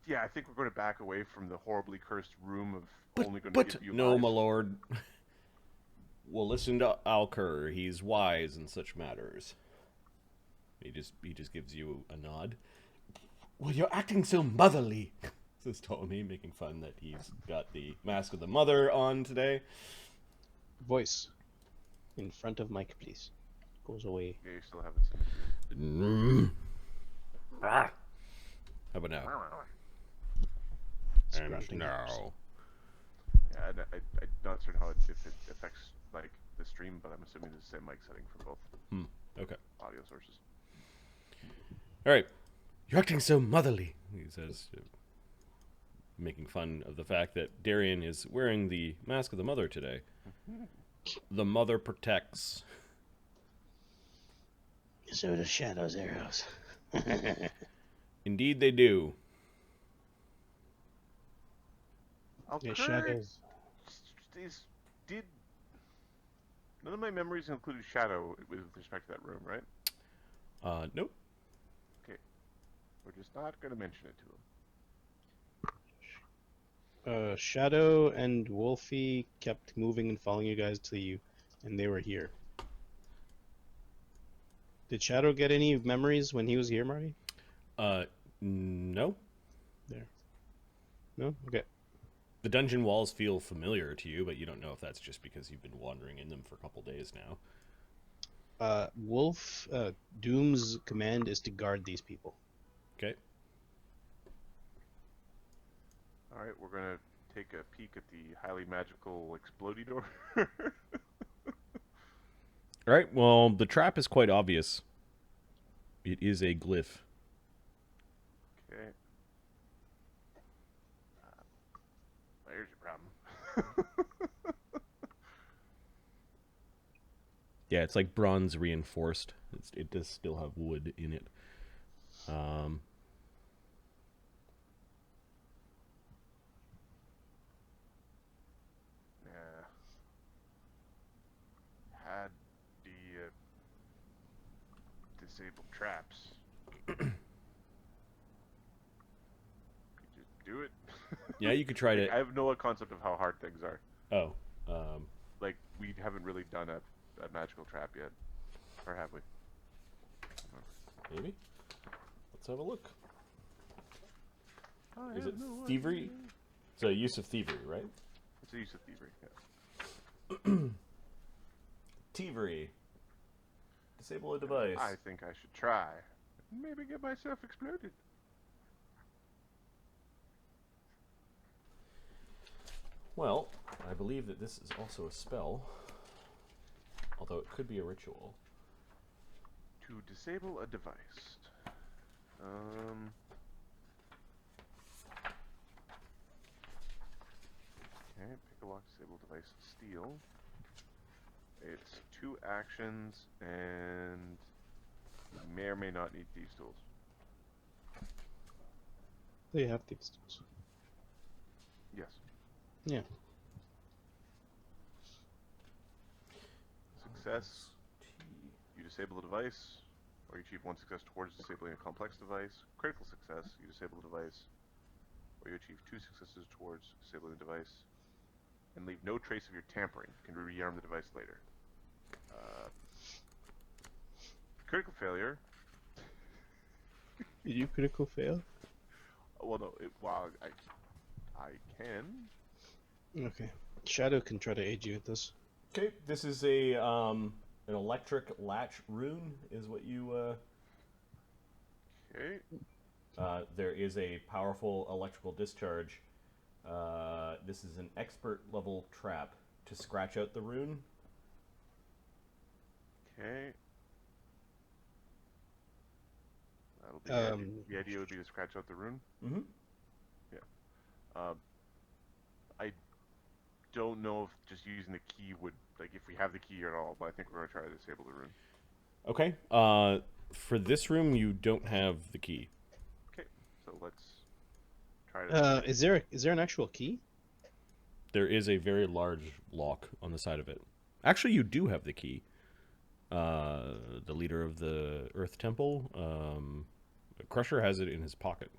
Yeah, I think we're going to back away from the horribly cursed room of only going to But give you no, lives. my lord. We'll listen to Oskar. He's wise in such matters. He just gives you a nod. Well, you're acting so motherly, says Ptolemy, making fun that he's got the Mask of the Mother on today. Voice. In front of mic, please. Goes away. Yeah, you still haven't seen How about now? it. And Scratching now. Yeah, I'm not certain how if it affects like the stream, but I'm assuming it's the same mic setting for both Okay. audio sources. All right. You're acting so motherly, he says, making fun of the fact that Darian is wearing the Mask of the Mother today. The Mother protects. So the shadows, arrows. Indeed, they do. Yeah, Oskar shadows. did none of my memories included Shadow with respect to that room, right? Nope. Okay, we're just not going to mention it to him. Shadow and Wolfie kept moving and following you guys till you, and they were here. Did Shadow get any memories when he was here, Marty? No. There. No? Okay. The dungeon walls feel familiar to you, but you don't know if that's just because you've been wandering in them for a couple days now. Doom's command is to guard these people. Okay. All right, we're going to take a peek at the highly magical explodey door. All right. Well, the trap is quite obvious. It is a glyph. Okay. There's your problem. Yeah, it's like bronze reinforced. It does still have wood in it. Yeah. Had the disabled traps. Could you do it? Yeah, you could try Like, to. I have no concept of how hard things are. Oh. Like, we haven't really done a magical trap yet. Or have we? Maybe. Let's have a look. I Is have it no thievery? idea. So use of thievery, right? It's a use of thievery, yeah. Thievery. Disable a device. I think I should try. Maybe get myself exploded. Well, I believe that this is also a spell, although it could be a ritual. To disable a device. Okay, pick a lock, disable device, steal. It's 2 actions, and you may or may not need thieves' tools. They have these tools. Yes. Yeah. Success, you disable a device, or you achieve 1 success towards disabling a complex device. Critical success, you disable a device, or you achieve 2 successes towards disabling the device, and leave no trace of your tampering. You can rearm the device later. Critical failure. Did you critical fail? Well, no. Wow, I can. Okay. Shadow can try to aid you with this. Okay, this is a an electric latch rune, is what you. Okay. There is a powerful electrical discharge. This is an expert level trap to scratch out the rune. Okay. That'll be the idea would be to scratch out the rune. Mm-hmm. I don't know if just using the key would, like, if we have the key at all, but I think we're gonna try to disable the rune. Okay. For this room, you don't have the key. Okay, so let's try to. Is there an actual key? There is a very large lock on the side of it. Actually, you do have the key. The leader of the Earth Temple, Crusher, has it in his pocket.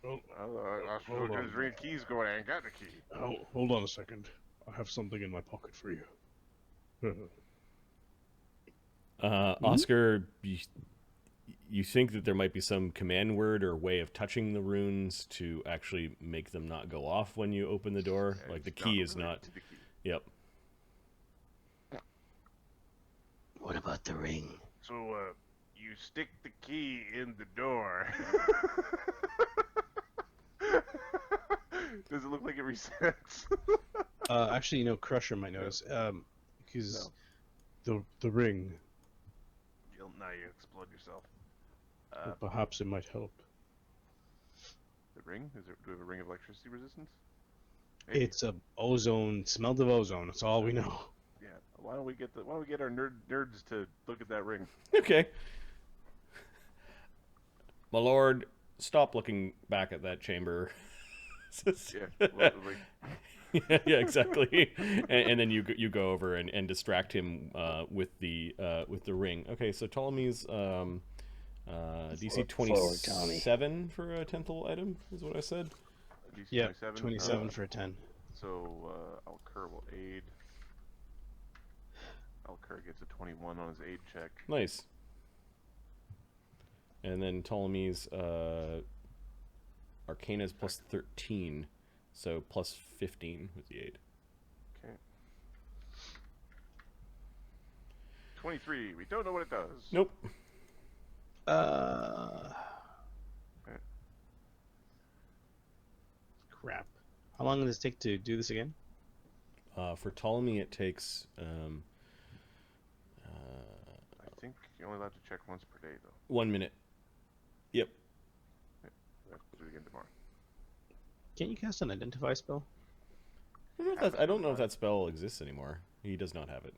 Oh, I hold on. just ring keys going. I ain't got the key. oh, hold on a second. I have something in my pocket for you. Oskar, you think that there might be some command word or way of touching the runes to actually make them not go off when you open the door? Yeah, Like the it's key is related not. to the key. Yep. What about the ring? So, you stick the key in the door. Does it look like it resets? Actually, Crusher might notice. Because the ring, Now you explode yourself. perhaps it might help. The ring? Do we have a ring of electricity resistance? Maybe. it's a ozone, smell of ozone. That's all we know. Yeah. Why don't we get our nerds to look at that ring? Okay. My lord, stop looking back at that chamber. Yeah. Well, Yeah, exactly. And then you go over and distract him with the ring. Okay, so Ptolemy's DC Forward, Tommy. 27 for a 10th item is what I said. DC Yeah, 27. 27 for a 10. So Alcur will aid. Alcur gets a 21 on his aid check. Nice. And then Ptolemy's Arcana's plus 13, so plus 15 with the aid. Okay. 23. We don't know what it does. Nope. Crap. How long does it take to do this again? For Ptolemy, it takes I think you're only allowed to check once per day, though. 1 minute. Yep. We have to do it again tomorrow. Can't you cast an identify spell? I don't know if that spell exists anymore. He does not have it.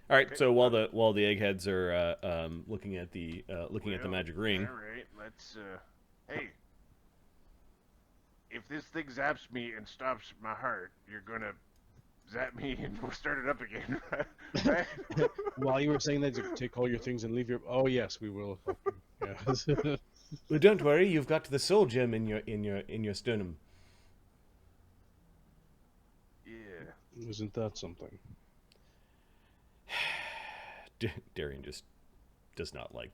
All right. Okay. So while the eggheads are looking at the magic ring. All right. Let's. Hey. If this thing zaps me and stops my heart, you're gonna zap me and we'll start it up again, right? While you were saying that, to take all your things and leave your. Oh yes, we will. Yeah. Well, don't worry. You've got the soul gem in your sternum. Yeah. Isn't that something? Darian just does not like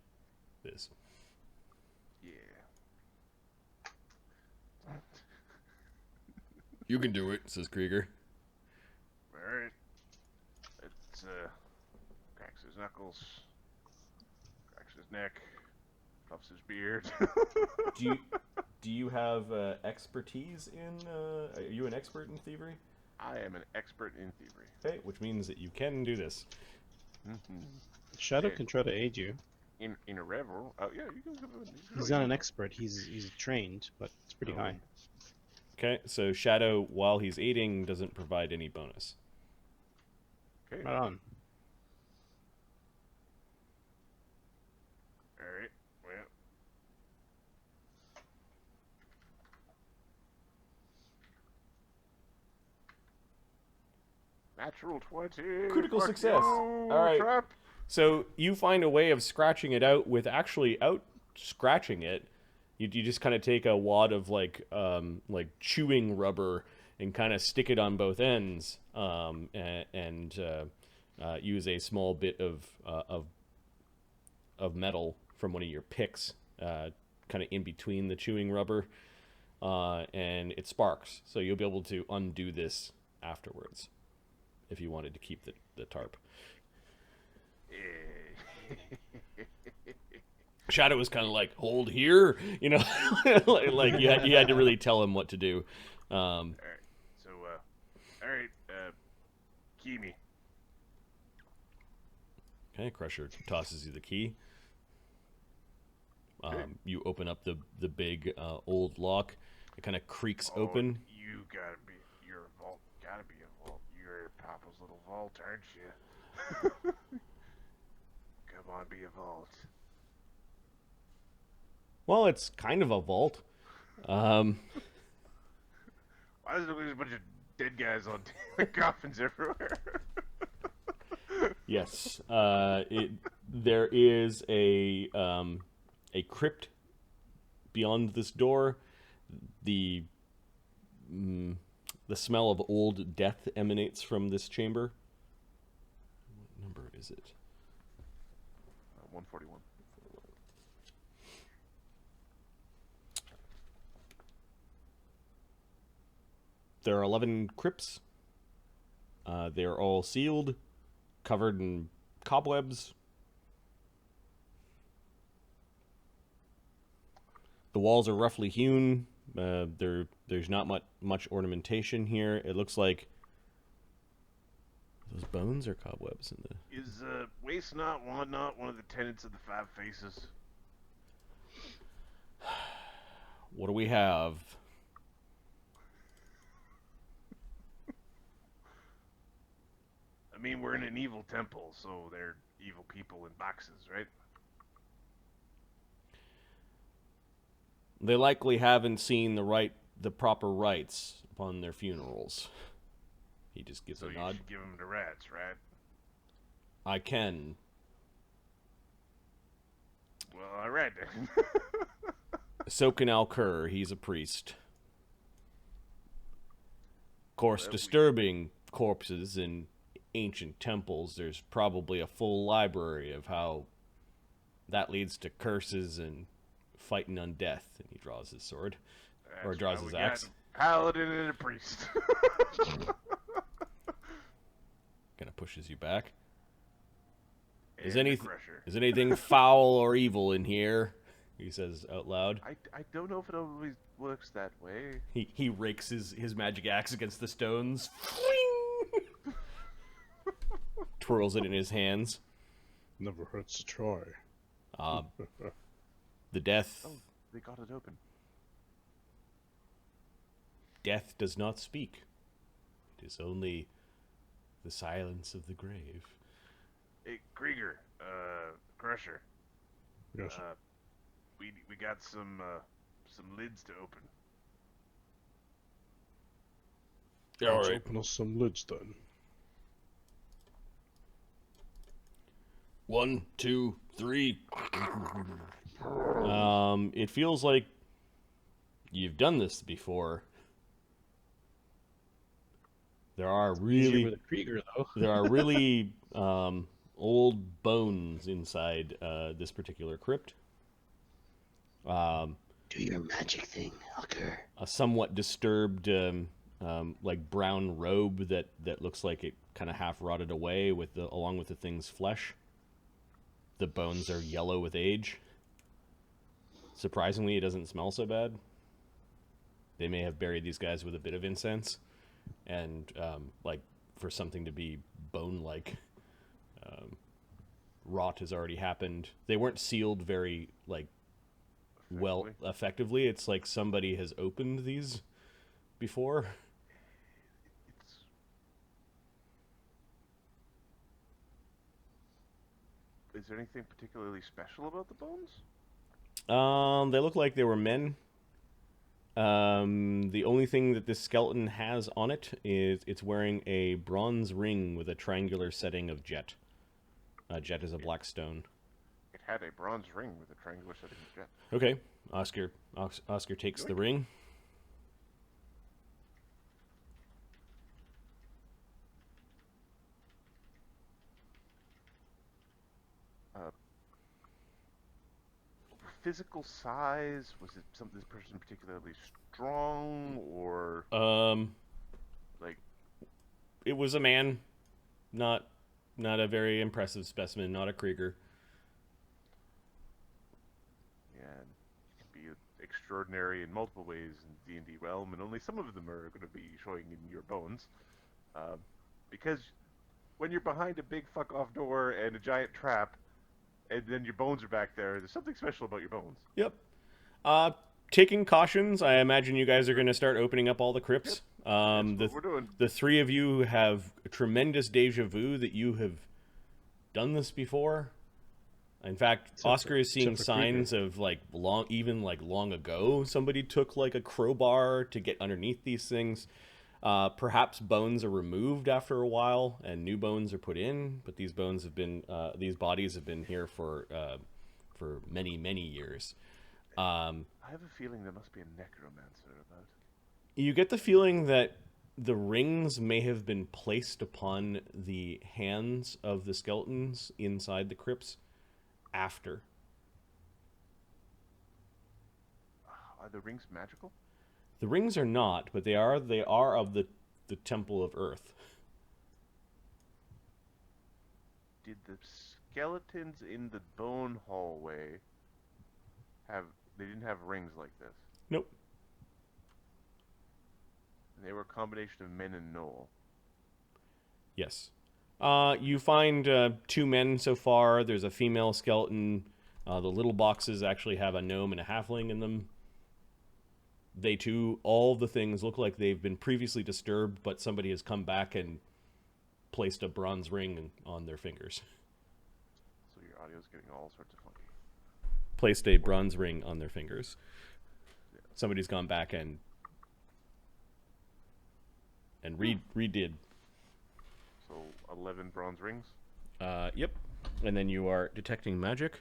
this. Yeah. You can do it, says Krieger. All right. Let's cracks his knuckles, cracks his neck, puffs his beard. Do you have expertise in? Are you an expert in thievery? I am an expert in thievery. Okay, which means that you can do this. Shadow Okay. can try to aid you. In a revel. Oh yeah, you can. He's not an expert. He's trained, but it's pretty high. Okay, so Shadow, while he's aiding, doesn't provide any bonus. Okay. Right on. All right. Well. Natural 20. Critical Fuck success. you, All right. Trap. So you find a way of scratching it out with actually out scratching it. You just kind of take a wad of like chewing rubber and kind of stick it on both ends, and use a small bit of metal from one of your picks, kind of in between the chewing rubber, and it sparks. So you'll be able to undo this afterwards if you wanted to keep the tarp. Shadow was kind of like, hold here, you know, like you had to really tell him what to do. All right. So, all right. Key me. Okay, Crusher tosses you the key. You open up the big old lock. It kind of creaks open. You're a vault. Gotta be a vault. You're Papa's little vault, aren't you? Come on, be a vault. Well, it's kind of a vault. Why is there a bunch of dead guys on coffins everywhere? Yes, there is a crypt beyond this door. The smell of old death emanates from this chamber. What number is it? 141. There are 11 crypts. They're all sealed, covered in cobwebs. The walls are roughly hewn. There's not much ornamentation here. It looks like those bones or cobwebs in the. Is waste not, want not one of the tenets of the Five Faces? What do we have? I mean, we're in an evil temple, so they're evil people in boxes, right? They likely haven't seen the proper rites upon their funerals. He just gives So a you nod. should give them to rats, right? I can. Well, all right then. Soken Al-Kur, he's a priest. Of course, Well, disturbing corpses in ancient temples, there's probably a full library of how that leads to curses and fighting on death. And he draws his sword. Or That's draws why his we axe. got a paladin and a priest. Kind of pushes you back. And a crusher. Is anything foul or evil in here? He says out loud. I don't know if it always works that way. He rakes his magic axe against the stones. Twirls it in his hands. Never hurts to try. The death. Oh, they got it open. Death does not speak. It is only the silence of the grave. Hey, Krieger, Crusher. Yes. We got some lids to open. Let's open us some lids then. 1, 2, 3. It feels like you've done this before. There are Easier really with a Krieger, though. there are really old bones inside this particular crypt. Do your magic thing, Oskar. A somewhat disturbed, like brown robe that looks like it kind of half rotted away along with the thing's flesh. The bones are yellow with age. Surprisingly, it doesn't smell so bad. They may have buried these guys with a bit of incense, and like for something to be bone-like, rot has already happened. They weren't sealed very well effectively. It's like somebody has opened these before. Is there anything particularly special about the bones? They look like they were men. The only thing that this skeleton has on it is it's wearing a bronze ring with a triangular setting of jet. Jet is a black stone. It had a bronze ring with a triangular setting of jet. Okay, Oskar takes the ring. physical size? Was it something this person particularly strong, or like? It was a man, not a very impressive specimen, not a Krieger. Yeah, it can be extraordinary in multiple ways in D&D realm, and only some of them are going to be showing in your bones. Because when you're behind a big fuck off door and a giant trap, and then your bones are back there, there's something special about your bones. Yep. Taking cautions, I imagine you guys are going to start opening up all the crypts. Yep. That's what we're doing. The three of you have a tremendous deja vu that you have done this before. In fact, Oskar is seeing signs of long ago somebody took like a crowbar to get underneath these things. Perhaps bones are removed after a while and new bones are put in, but these bones have been these bodies have been here for many years. I have a feeling there must be a necromancer about. You get the feeling that the rings may have been placed upon the hands of the skeletons inside the crypts after. Are the rings magical? The rings are not, but they are of the Temple of Earth. Did the skeletons in the bone hallway they didn't have rings like this? Nope. They were a combination of men and gnoll. Yes. You find two men so far. There's a female skeleton. The little boxes actually have a gnome and a halfling in them. They too, all the things look like they've been previously disturbed, but somebody has come back and placed a bronze ring on their fingers. So your audio's getting all sorts of funky. Placed a bronze ring on their fingers. Yeah. Somebody's gone back and redid. So 11 bronze rings? Yep. And then you are detecting magic.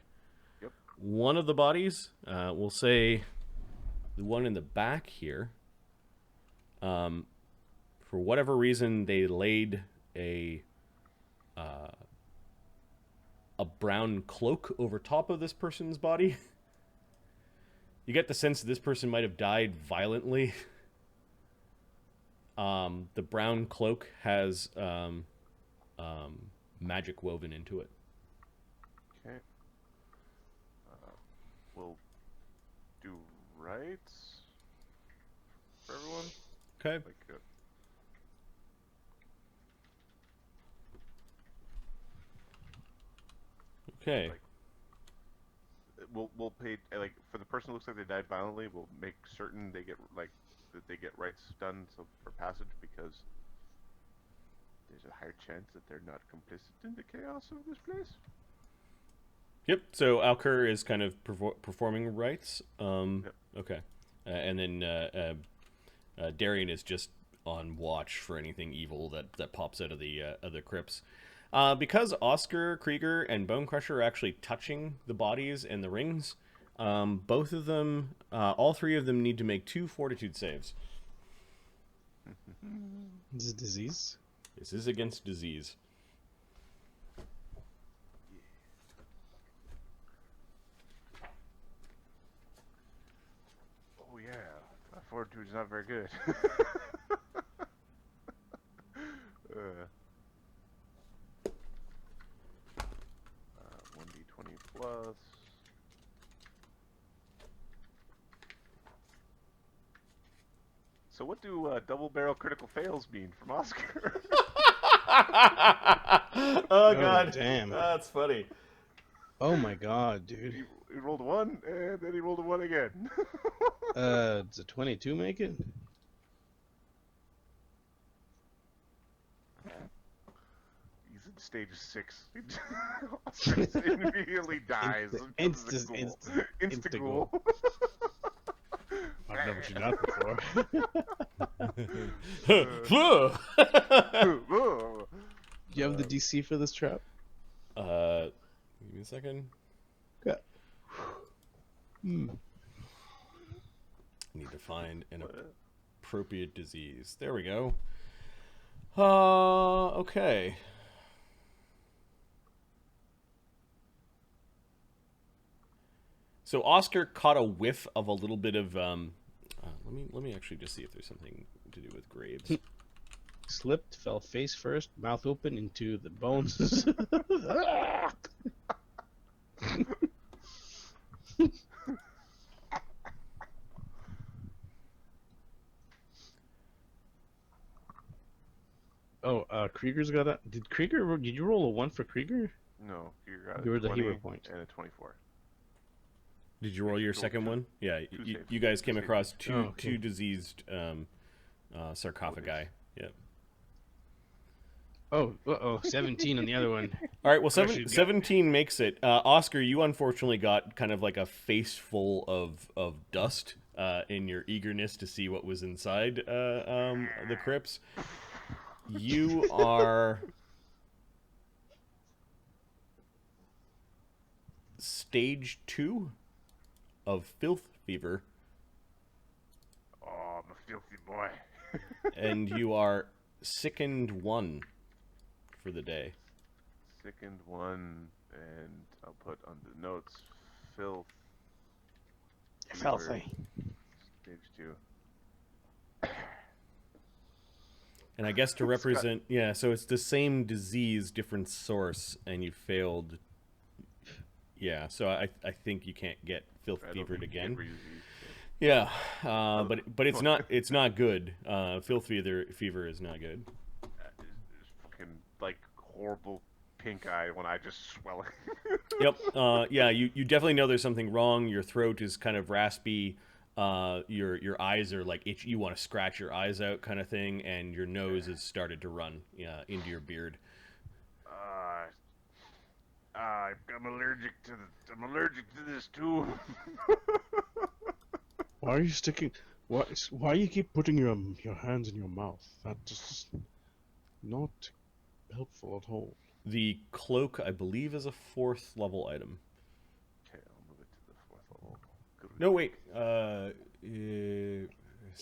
Yep. One of the bodies, we'll say the one in the back here, for whatever reason, they laid a brown cloak over top of this person's body. You get the sense that this person might have died violently. The brown cloak has magic woven into it. Okay. We'll do rights for everyone. Okay. Okay. We'll pay for the person who looks like they died violently. We'll make certain they get that they get rights done for passage, because there's a higher chance that they're not complicit in the chaos of this place. Yep. So Alker is kind of performing rites. Yep. Okay. And then Darian is just on watch for anything evil that pops out of the crypts. Because Oskar, Krieger, and Bone Crusher are actually touching the bodies and the rings, both of them, all three of them need to make 2 fortitude saves. Is it disease? This is against disease. Oh yeah, my fortitude's not very good. 1d20 plus. So what do double barrel critical fails mean from Oskar? Oh god, damn. that's funny. Oh my god, dude. He rolled a 1, and then he rolled a 1 again. Does a 22 make it? He's in stage 6. Oskar immediately dies. Insta-ghoul. I've never seen that before. Do you have the DC for this trap? Give me a second. Yeah. Hmm. Need to find an appropriate disease. There we go. Okay. So Oscar caught a whiff of a little bit of. Let me actually just see if there's something to do with graves. Slipped, fell face first, mouth open into the bones. Oh, Krieger's got a. Did Krieger? Did you roll a 1 for Krieger? No, you got You were a the 20 hero point. and a 24. Did you roll your Rolled second two- one? Yeah, two you, saves. you guys Two came saves. across Oh, okay. two diseased sarcophagi. Yeah. Oh, 17 on the other one. All right. Well, Crush his gut. 17 makes it. Oscar, you unfortunately got kind of like a face full of dust in your eagerness to see what was inside the crypts. You are stage 2 of filth fever, Oh, I'm a filthy boy. and you are sickened 1 for the day. Sickened 1, and I'll put on the notes, filth. Filthy. Stage 2. And I guess to represent, yeah, so it's the same disease, different source, and you failed. Yeah, so I think you can't get filth I don't fevered think you again. get re-disease, Yeah, but it's not good. Filth fever is not good. It's fucking like horrible pink eye when I just swell it. Yep. Yeah, you definitely know there's something wrong. Your throat is kind of raspy. Your eyes are like itchy. You want to scratch your eyes out, kind of thing, and your nose has started to run into your beard. I'm allergic to this too. Why are you sticking? Why you keep putting your hands in your mouth? That just is not helpful at all. The cloak, I believe, is a 4th level item. Okay, I'll move it to the 4th level. Good. No, wait. 8th.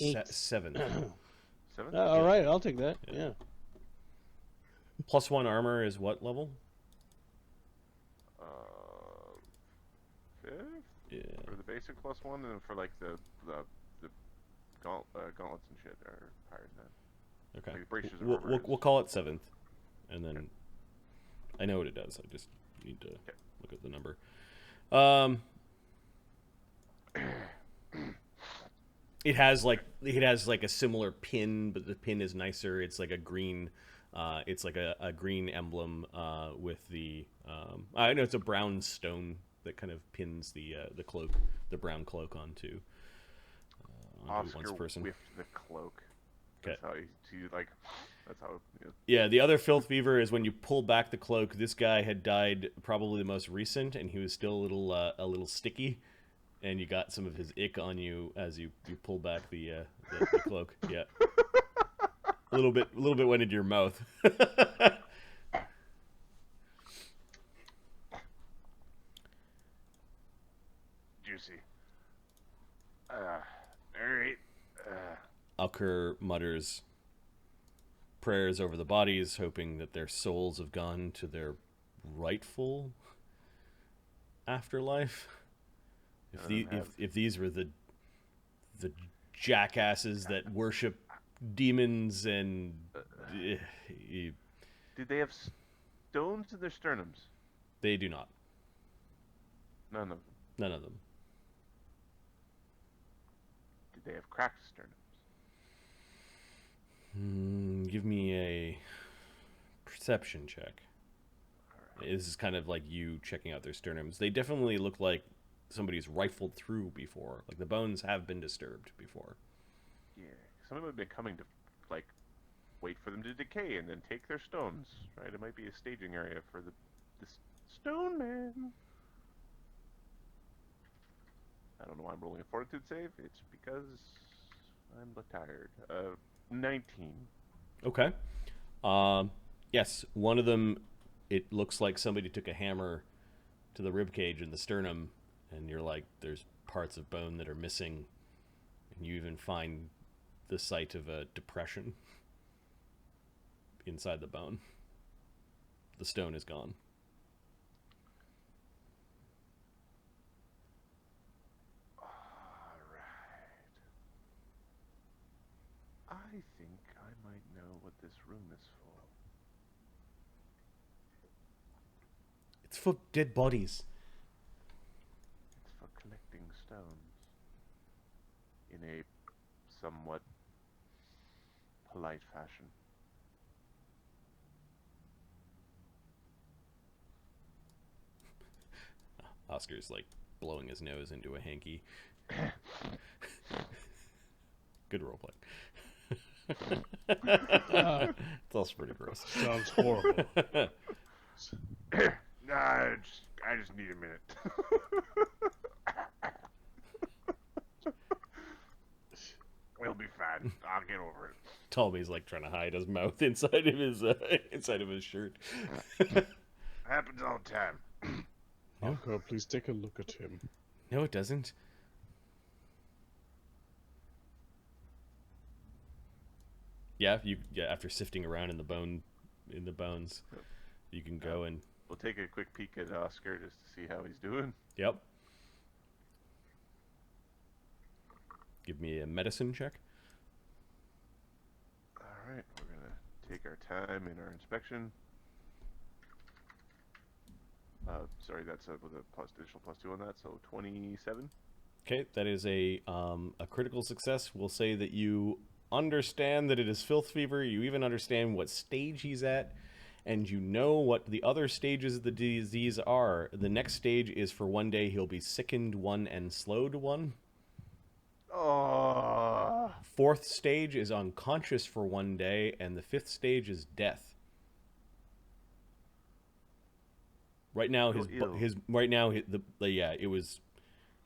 7th. 7th? All right, I'll take that. Yeah. +1 armor is what level? 5th? Yeah. For the basic +1, and then for like the gauntlets and shit are higher than that. Okay. Like braces or We'll armor we'll is- call it 7th, and then I know what it does. I just need to look at the number. It has like a similar pin, but the pin is nicer. It's like a green. It's like a green emblem with the. I know it's a brown stone that kind of pins the cloak, the brown cloak onto one's Oskar person. whiffed the cloak. Okay. That's how he like. That's how. You know, Yeah, the other filth fever is when you pull back the cloak. This guy had died probably the most recent, and he was still a little sticky, and you got some of his ick on you as you pull back the cloak. Yeah, a little bit went into your mouth. juicy. All right. Oskar mutters prayers over the bodies, hoping that their souls have gone to their rightful afterlife. If these were the jackasses that worship demons and Did they have stones in their sternums? they do not. None of them. None of them. Did they have cracked sternums? Give me a perception check. This is kind of like you checking out their sternums. They definitely look like somebody's rifled through before. Like the bones have been disturbed before. Yeah. Somebody would have been coming to, like, wait for them to decay and then take their stones, right? It might be a staging area for this stone man. I don't know why I'm rolling a fortitude save. It's because I'm tired. 19. Okay. Yes, one of them, it looks like somebody took a hammer to the rib cage and the sternum, and you're like, there's parts of bone that are missing, and you even find the site of a depression inside the bone. The stone is gone. think I might know what this room is for. It's for dead bodies. It's for collecting stones. In a somewhat polite fashion. Oscar's like blowing his nose into a hanky. Good roleplay. It's also pretty gross. Sounds horrible. Nah, I just need a minute. We'll be fine. I'll get over it. Tommy's like trying to hide his mouth inside of his shirt. Happens all the time. Oskar, please take a look at him. No, it doesn't. Yeah, after sifting around in the bones, you can go and We'll take a quick peek at Oskar just to see how he's doing. yep. Give me a medicine check. Alright, we're gonna take our time in our inspection. Sorry, that's with a additional +2 on that, so 27. Okay, that is a critical success. We'll say that you understand that it is filth fever. You even understand what stage he's at, and you know what the other stages of the disease are. The next stage is for 1 day he'll be sickened 1 and slowed 1. Oh, 4th stage is unconscious for 1 day, and the 5th stage is death. Right now, it was,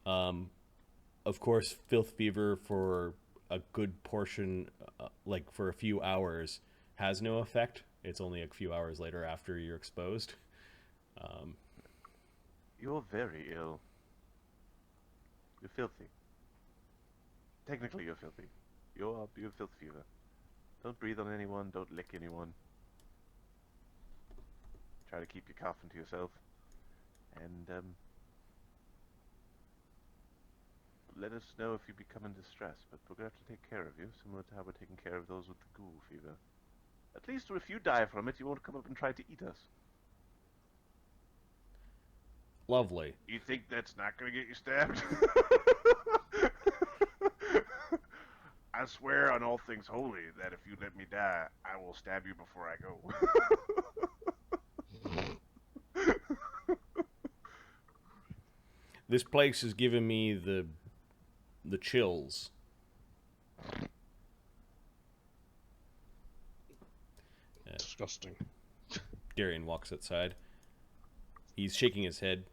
of course, filth fever for a good portion, like for a few hours, has no effect. It's only a few hours later after you're exposed. you're very ill. You're filthy. Technically, you're filthy. You have filth fever. Don't breathe on anyone. Don't lick anyone. Try to keep your coughing to yourself. And, let us know if you become in distress, but we're going to have to take care of you, similar to how we're taking care of those with the ghoul fever. At least if you die from it, you won't come up and try to eat us. Lovely. You think that's not going to get you stabbed? I swear on all things holy that if you let me die, I will stab you before I go. This place has given me the chills. Disgusting. Darian walks outside. He's shaking his head.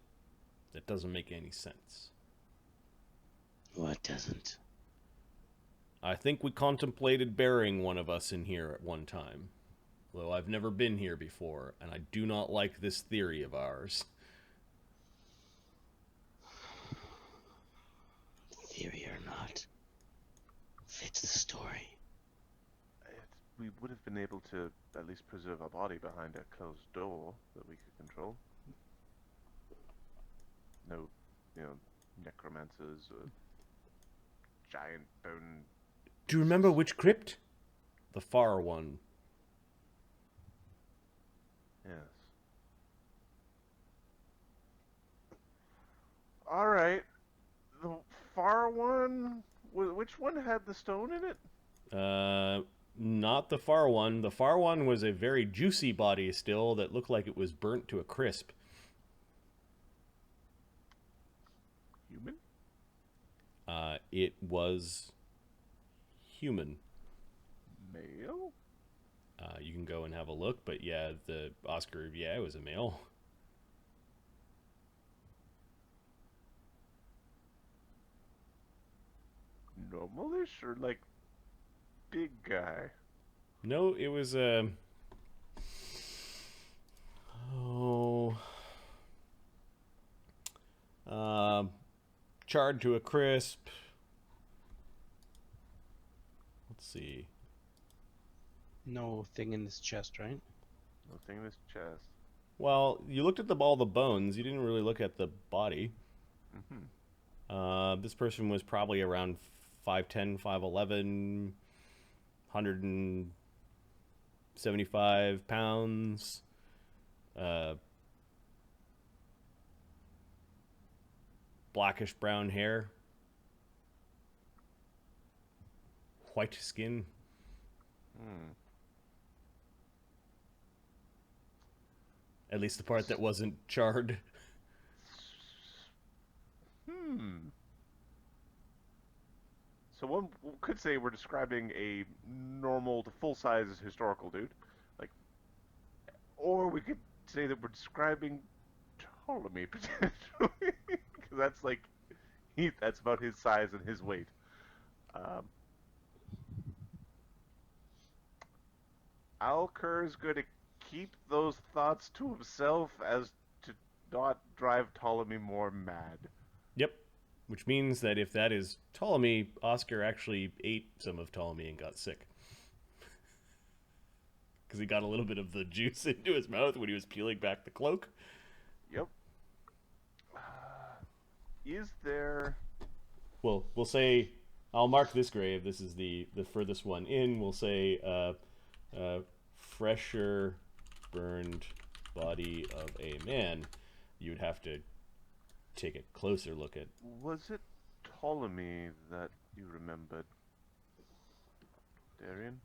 That doesn't make any sense. What doesn't? I think we contemplated burying one of us in here at one time. Though I've never been here before, and I do not like this theory of ours. Theory or not, fits the story. We would have been able to at least preserve our body behind a closed door that we could control. No, necromancers or giant bone. Do you remember which crypt? The far one. Yes. All right. The far one. Which one had the stone in it? Not the far one. The far one was a very juicy body still that looked like it was burnt to a crisp. Human? It was human. Male? You can go and have a look, but yeah, the Oskar, it was a male. Normalish or like big guy? No, it was charred to a crisp. Let's see. No thing in this chest, right? Nothing in his chest. Well, you looked at all the bones. You didn't really look at the body. Mm-hmm. This person was probably around 5'10", 5'11", 175 pounds. Blackish brown hair. White skin. At least the part that wasn't charred. So one could say we're describing a normal to full-size historical dude, like, or we could say that we're describing Ptolemy potentially, because that's like, that's about his size and his weight. Alker's going to keep those thoughts to himself as to not drive Ptolemy more mad. Yep. Which means that if that is Ptolemy, Oskar actually ate some of Ptolemy and got sick. Because he got a little bit of the juice into his mouth when he was peeling back the cloak. Yep. Is there... Well, we'll say... I'll mark this grave. This is the furthest one in. We'll say fresher burned body of a man. You'd have to take a closer look at. Was it Ptolemy that you remembered, Darian?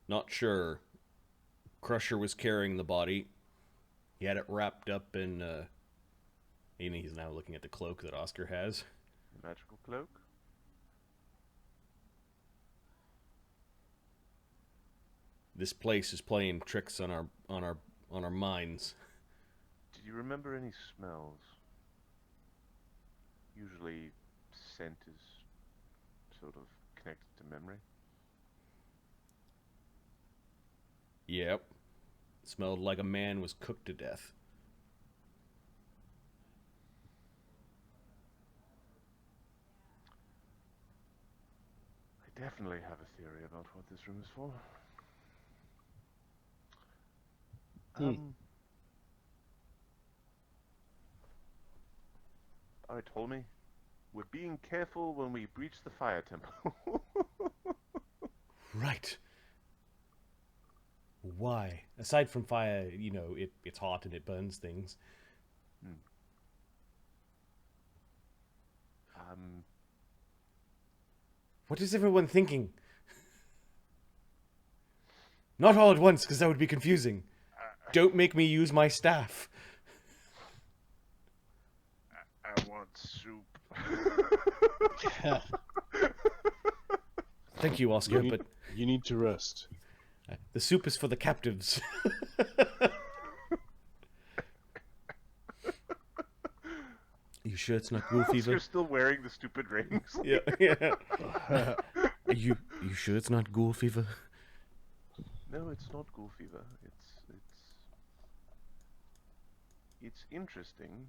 Not sure. Crusher was carrying the body. He had it wrapped up in, he's now looking at the cloak that Oskar has. Magical cloak? This place is playing tricks on our minds. Did you remember any smells? Usually scent is sort of connected to memory. Yep. Smelled like a man was cooked to death. I definitely have a theory about what this room is for. Alright, Ptolemy. We're being careful when we breach the fire temple. Right. Why? Aside from fire, you know, it's hot and it burns things. What is everyone thinking? Not all at once, because that would be confusing. Don't make me use my staff. I want soup. Thank you, Oskar, but You need to rest. the soup is for the captives. You sure it's not ghoul fever? You're still wearing the stupid rings. Yeah. Are you sure it's not ghoul fever? No, it's not ghoul fever. It's interesting.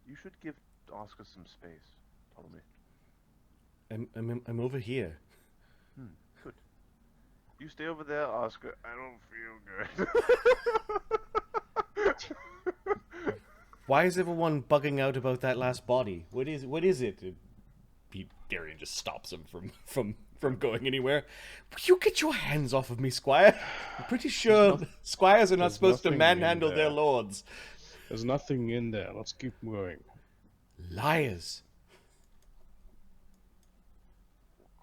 You should give Oskar some space, Ptolemy. I'm over here. Good. You stay over there, Oskar. I don't feel good. Why is everyone bugging out about that last body? What is it? Darian just stops him from going anywhere. Will you get your hands off of me, Squire? I'm pretty sure squires are not supposed to manhandle their lords. There's nothing in there. Let's keep going. Liars.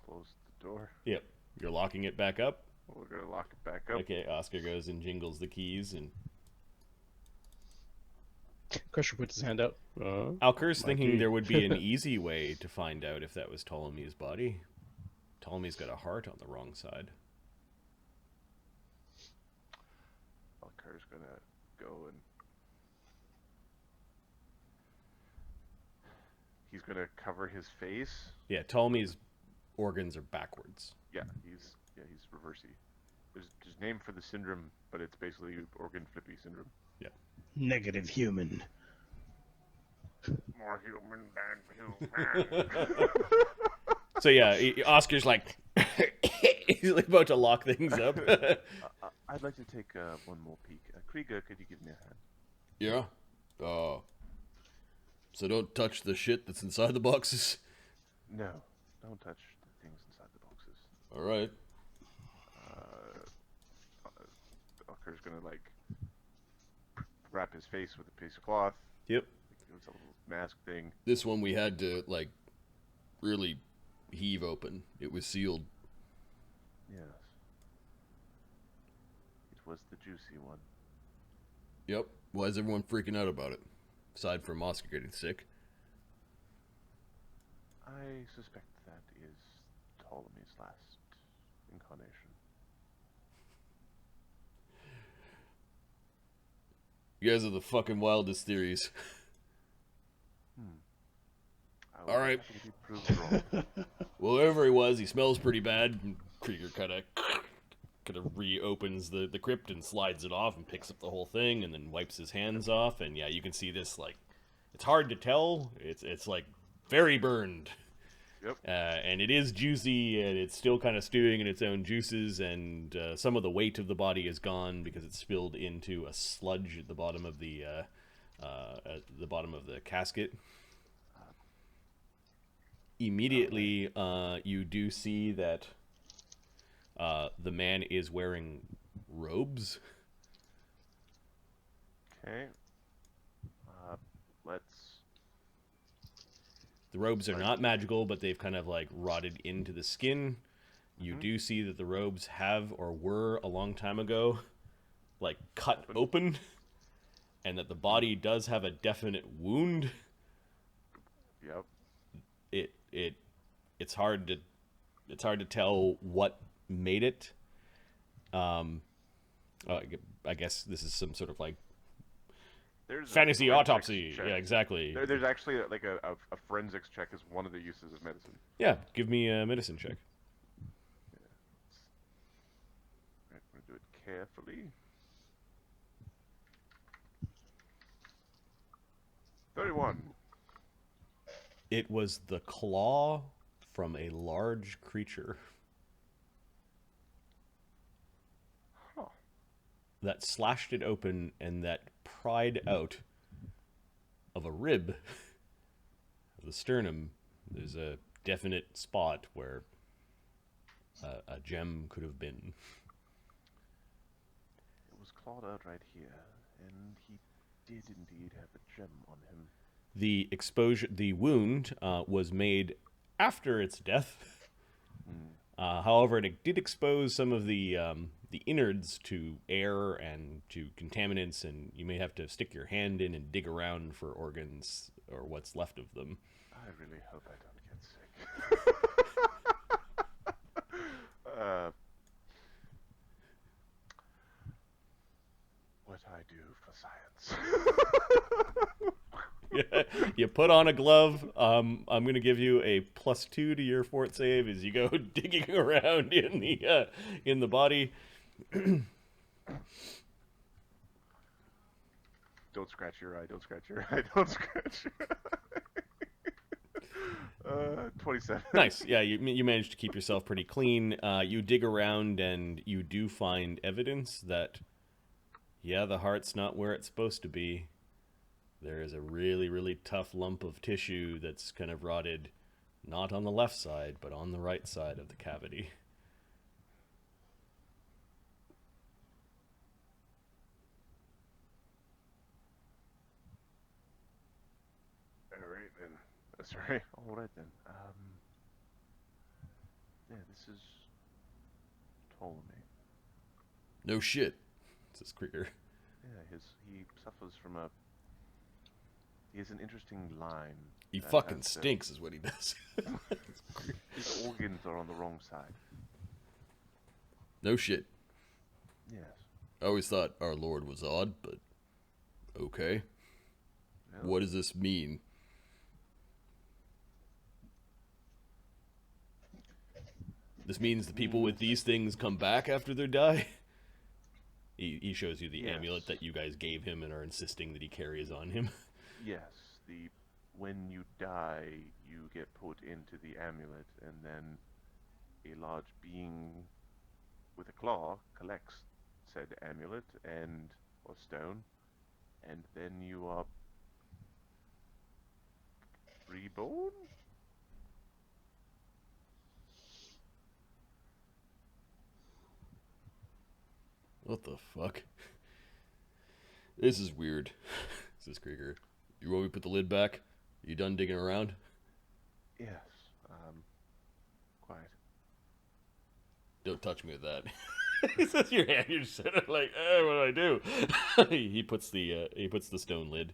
Close the door. Yep. You're locking it back up? We're gonna lock it back up. Okay, Oskar goes and jingles the keys and... Crusher puts his hand out. Alker's might thinking be. there would be an easy way to find out if that was Ptolemy's body. Ptolemy's got a heart on the wrong side. Alker's gonna go and... He's gonna cover his face. Yeah, Ptolemy's organs are backwards. Yeah, he's reversey. There's a name for the syndrome, but it's basically organ flippy syndrome. Yeah. Negative human. More human than human. So yeah, Oscar's like... he's like about to lock things up. I'd like to take one more peek. Krieger, could you give me a hand? Yeah? So don't touch the shit that's inside the boxes. No, don't touch the things inside the boxes. All right. Oscar's gonna like wrap his face with a piece of cloth. Yep. It was a little mask thing. This one we had to like really heave open. It was sealed. Yes. It was the juicy one. Yep. Why is everyone freaking out about it? Aside from Oskar getting sick. I suspect that is Ptolemy's last incarnation. You guys are the fucking wildest theories. I would All right. happily be proved wrong. Well, whoever he was, he smells pretty bad. Krieger kind of reopens the crypt and slides it off and picks up the whole thing and then wipes his hands off. And yeah, you can see this, like, it's hard to tell. It's like very burned. Yep. And it is juicy, and it's still kind of stewing in its own juices, and some of the weight of the body is gone because it's spilled into a sludge at the bottom of the casket. Immediately, you do see that the man is wearing robes. Okay. Let's. The robes are not magical, but they've kind of like rotted into the skin. You do see that the robes have or were a long time ago, like cut open, and that the body does have a definite wound. Yep. It's hard to tell what made it. I guess this is some sort of like There's fantasy a forensics autopsy. check. Yeah, exactly. There's actually like a forensics check is one of the uses of medicine. Yeah, give me a medicine check. Right, I'm gonna do it carefully. 31. It was the claw from a large creature Huh. that slashed it open and that pried out of a rib of the sternum. There's a definite spot where a gem could have been. It was clawed out right here, and he did indeed have a gem on him. The wound was made after its death. However, it did expose some of the innards to air and to contaminants, and you may have to stick your hand in and dig around for organs or what's left of them. I really hope I don't get sick. What I do for science. You put on a glove. I'm going to give you a +2 to your fort save as you go digging around in the body. Don't scratch your eye. Don't scratch your eye. Don't scratch your eye. 27. Nice. Yeah, you managed to keep yourself pretty clean. You dig around and you do find evidence that, yeah, the heart's not where it's supposed to be. There is a really, really tough lump of tissue that's kind of rotted, not on the left side, but on the right side of the cavity. All right then. Sorry. All right then. Yeah, this is Ptolemy. No shit, says Krieger. Yeah, he suffers from a. He has an interesting line. He that fucking has, stinks, is what he does. His organs are on the wrong side. No shit. Yes. I always thought our Lord was odd, but okay. Well, What does this mean? This means the people with these things come back after they die? He shows you the Yes. amulet that you guys gave him and are insisting that he carries on him. Yes. When you die, you get put into the amulet, and then a large being with a claw collects said amulet or stone, and then you are tree bone? What the fuck? This is weird, says Krieger. You want me to put the lid back? Are you done digging around? Yes. Quiet. Don't touch me with that. He says your hand. You're just sort of like, what do I do? he puts the stone lid.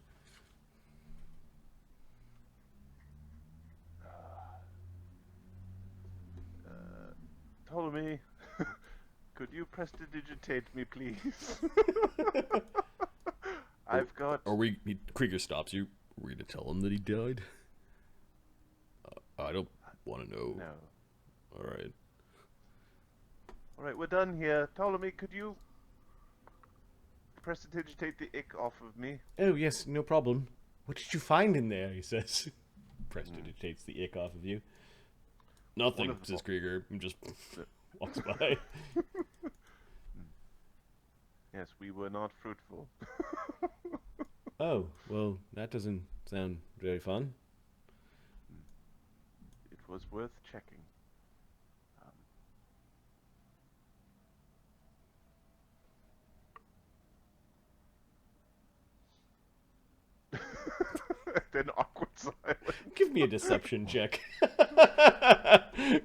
Ptolemy, could you prestidigitate me, please? I've got. Krieger stops you. Are we gonna tell him that he died? I don't want to know. No. All right. All right, we're done here. Ptolemy, could you prestidigitate the ick off of me? Oh yes, no problem. What did you find in there? He says. Prestidigitates the ick off of you. Nothing, says Krieger, and just walks by. Yes, we were not fruitful. Oh, well, that doesn't sound very fun. It was worth checking. Then awkward silence. Give me a deception check.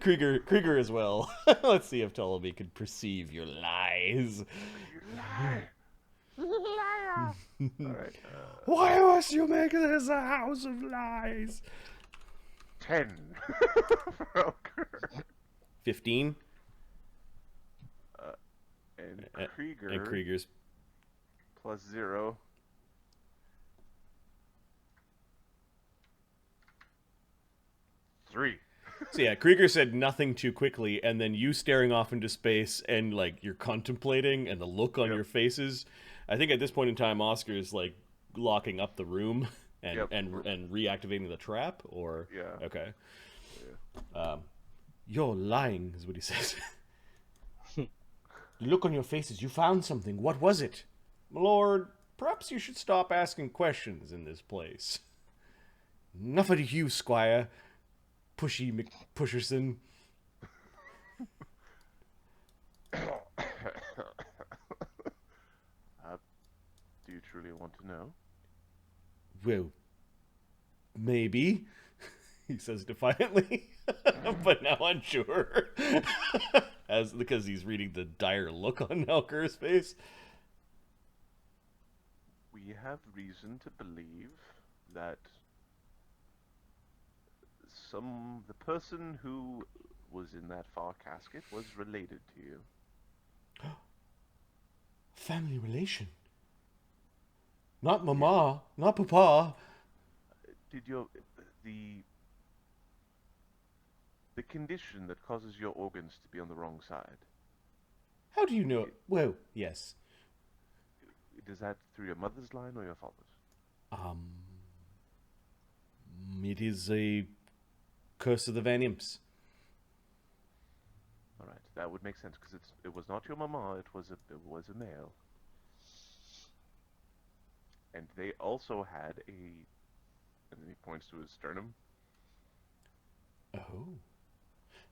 Krieger as well. Let's see if Ptolemy can perceive your lies. You lie. Liar. All right. Why must you make this a house of lies? 10 for Oskar. 15. And Krieger. And Krieger's plus 0. Three. So yeah, Krieger said nothing too quickly, and then you staring off into space and like you're contemplating, and the look on your faces. I think at this point in time, Oskar is like locking up the room and and reactivating the trap, or okay. Yeah. You're lying, is what he says. Look on your faces. You found something. What was it, my lord? Perhaps you should stop asking questions in this place. Enough of you, Squire. Pushy McPusherson. Do you truly want to know? Well, maybe, he says defiantly, but now unsure, because he's reading the dire look on Nelker's face. We have reason to believe that the person who was in that far casket was related to you. Family relation. Not mama, not papa. Did the condition that causes your organs to be on the wrong side? How do you know? Well, yes. Is that through your mother's line or your father's? It is a curse of the Van Imps. All right, that would make sense because it was not your mama. It was a male, and they also had a. And then he points to his sternum. Oh,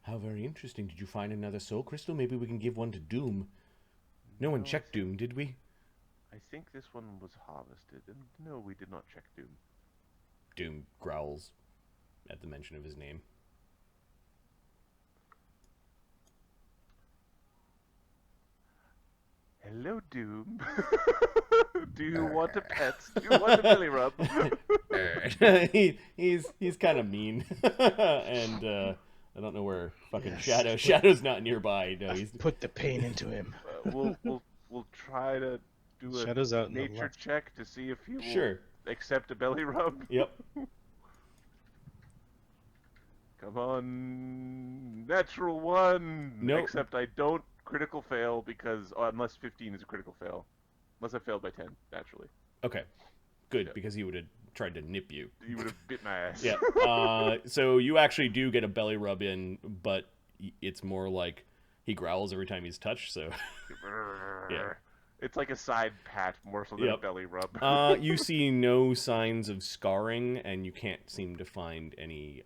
how very interesting! Did you find another soul crystal? Maybe we can give one to Doom. No one checked Doom, did we? I think this one was harvested, and no, we did not check Doom. Doom growls at the mention of his name. Hello, Doom. Do you want a pet? Do you want a belly rub? he's kind of mean, and I don't know where fucking Shadow. Shadow's not nearby. No, he's Put the pain into him. We'll try to do a Shadow's out in the nature left. check to see if he will accept a belly rub. Yep. Come on, natural 1. Nope. Except I don't critical fail because unless 15 is a critical fail, unless I failed by 10 naturally. Okay. Good, because he would have tried to nip you. You would have bit my ass. Yeah. So you actually do get a belly rub in, but it's more like he growls every time he's touched. So yeah. It's like a side pat more so than a belly rub. You see no signs of scarring, and you can't seem to find any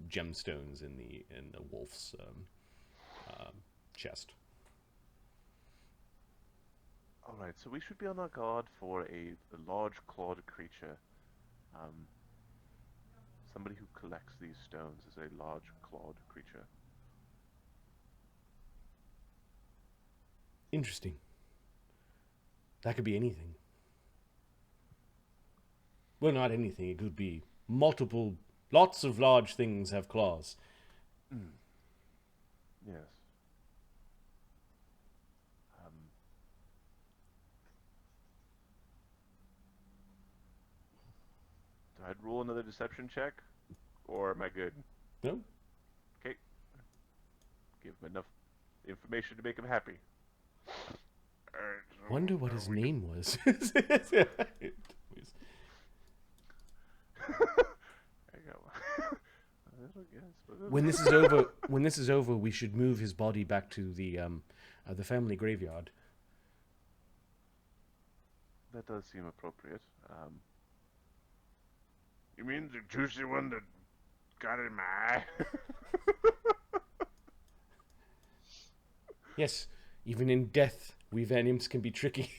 gemstones in the wolf's chest. All right, so we should be on our guard for a large clawed creature. Somebody who collects these stones is a large clawed creature. Interesting. That could be anything. Well, not anything. It could be multiple. Lots of large things have claws. Yes. Do I roll another deception check? Or am I good? No? Okay. Give him enough information to make him happy. Alright, so Wonder what his name was. There you go. When this is over, we should move his body back to the family graveyard. That does seem appropriate. You mean the juicy one that got in my eye? Yes, even in death, we Vanimps can be tricky.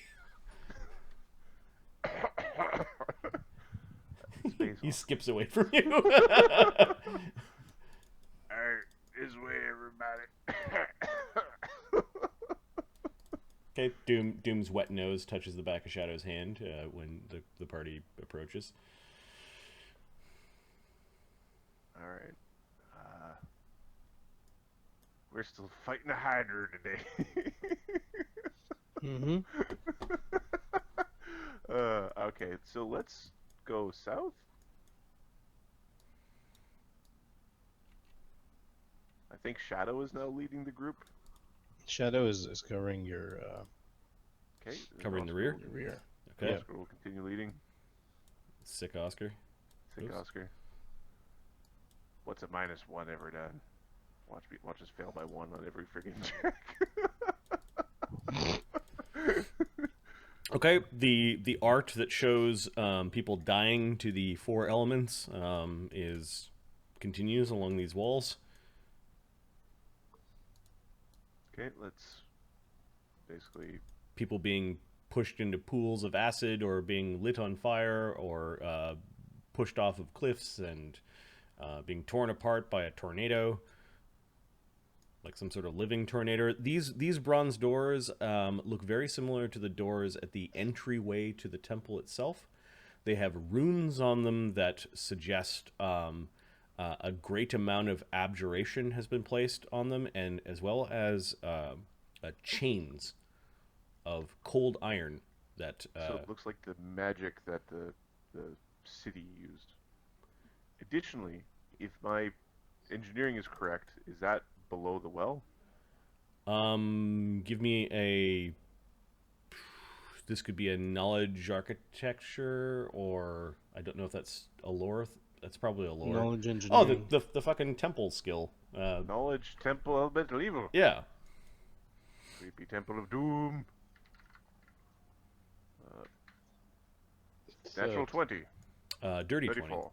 He skips away from you. Alright, this way, everybody. Okay, Doom's wet nose touches the back of Shadow's hand when the party approaches. Alright. We're still fighting a Hydra today. Mm-hmm. Okay, so let's go south. I think Shadow is now leading the group. Shadow is covering your Okay. Covering the rear? rear. Okay. Oskar will continue leading. Sick Oskar. Sick Oops. Oskar. What's a -1 ever done? Watch us fail by 1 on every friggin' check. Okay, the art that shows people dying to the 4 elements continues along these walls. Okay, let's basically People being pushed into pools of acid, or being lit on fire, or pushed off of cliffs, and being torn apart by a tornado, like some sort of living tornado. These bronze doors look very similar to the doors at the entryway to the temple itself. They have runes on them that suggest a great amount of abjuration has been placed on them, and as well as chains of cold iron that so it looks like the magic that the city used. Additionally, if my engineering is correct, is that below the well? give me a. This could be a knowledge architecture, or I don't know if that's a lore. That's probably a lore. Knowledge Oh, engineering. the fucking temple skill. Knowledge, Temple, Elemental Evil. Yeah. Creepy Temple of Doom. Natural 20. Dirty 20. 34.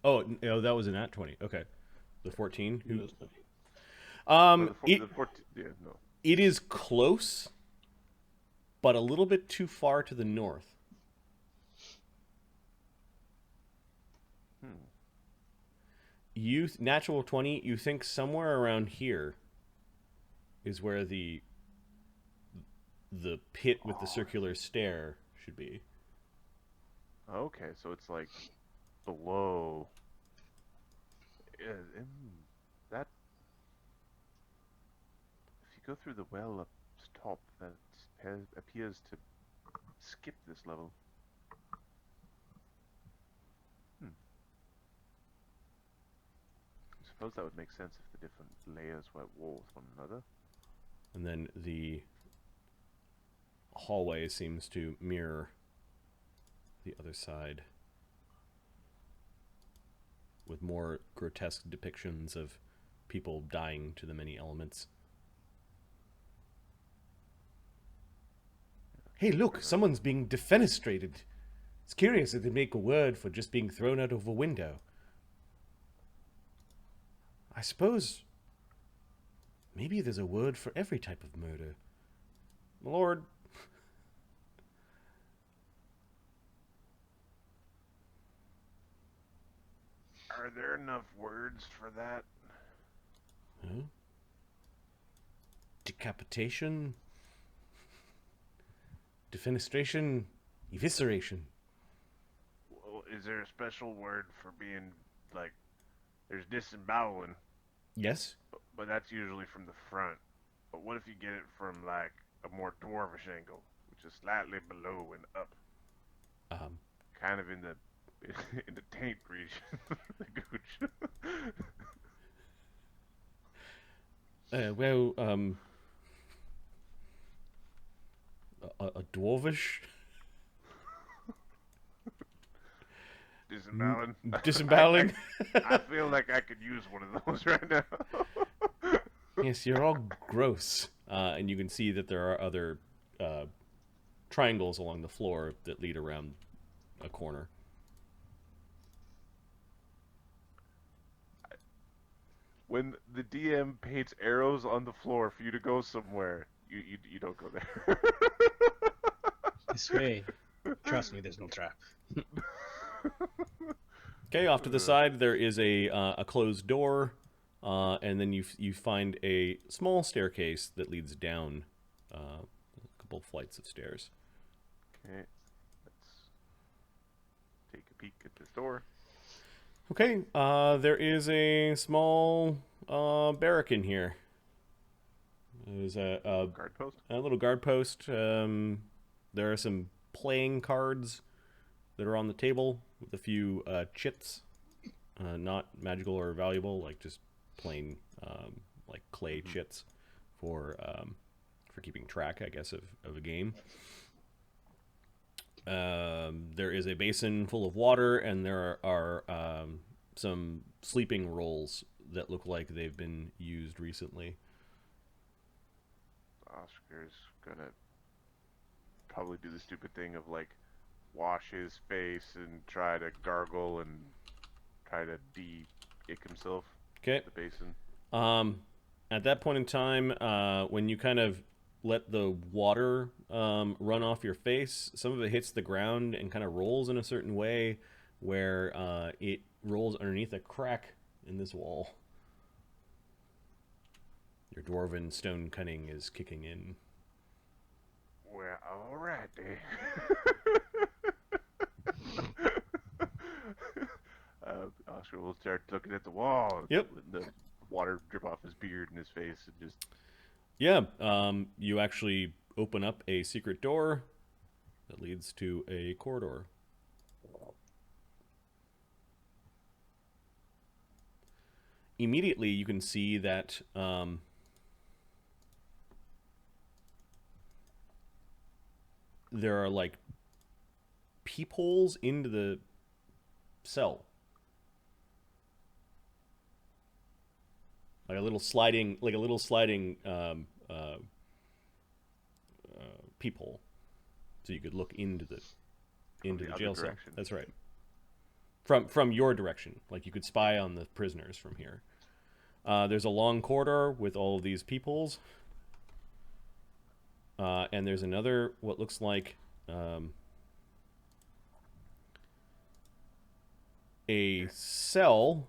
Oh, no, that was an at 20. Okay. The 14. Who? The 14, yeah, no. It is close, but a little bit too far to the north. Natural 20, you think somewhere around here is where the pit with the circular stair should be. Okay, so it's like below. That. If you go through the well up top, that appears to skip this level. I suppose that would make sense if the different layers were at war with one another. And then the hallway seems to mirror the other side, with more grotesque depictions of people dying to the many elements. Hey, look, someone's being defenestrated. It's curious that they make a word for just being thrown out of a window. I suppose maybe there's a word for every type of murder. My lord. Are there enough words for that? Huh? Decapitation, defenestration, evisceration. Well, is there a special word for being, like, there's disemboweling, Yes? but that's usually from the front. But what if you get it from, like, a more dwarvish angle, which is slightly below and up, kind of in the in the taint region, the gooch. Well, a dwarvish? Disemboweling. Disemboweling? I feel like I could use one of those right now. Yes, you're all gross. And you can see that there are other triangles along the floor that lead around a corner. When the DM paints arrows on the floor for you to go somewhere, you don't go there. This way. Trust me, there's no trap. Okay, off to the side there is a closed door, and then you find a small staircase that leads down a couple flights of stairs. Okay, let's take a peek at this door. Okay, there is a small barrack in here. There's a Guard post. little guard post. There are some playing cards that are on the table with a few chits, not magical or valuable, like just plain like clay chits for keeping track, I guess, of a game. There is a basin full of water, and there are some sleeping rolls that look like they've been used recently. Oscar's gonna probably do the stupid thing of, like, wash his face and try to gargle and try to de-ick himself. Okay. The basin. At that point in time, when you kind of let the water run off your face, some of it hits the ground and kind of rolls in a certain way where it rolls underneath a crack in this wall. Your dwarven stone cunning is kicking in. Well, alrighty. Oscar will start looking at the wall. Yep. The water drip off his beard and his face and just... Yeah, you actually open up a secret door that leads to a corridor. Immediately, you can see that there are, like, peepholes into the cell. Like a little sliding peephole, so you could look into the jail cell. direction. That's right. From your direction, like you could spy on the prisoners from here. There's a long corridor with all of these peepholes, and there's another what looks like a cell.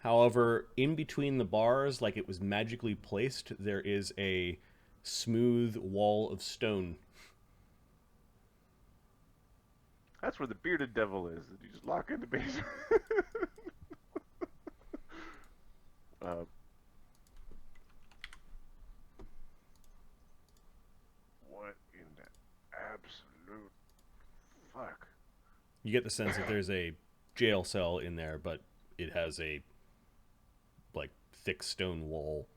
However, in between the bars, like it was magically placed, there is a smooth wall of stone. That's where the bearded devil is. You just lock in the basement. What in the absolute fuck? You get the sense that there's a jail cell in there, but it has a like thick stone wall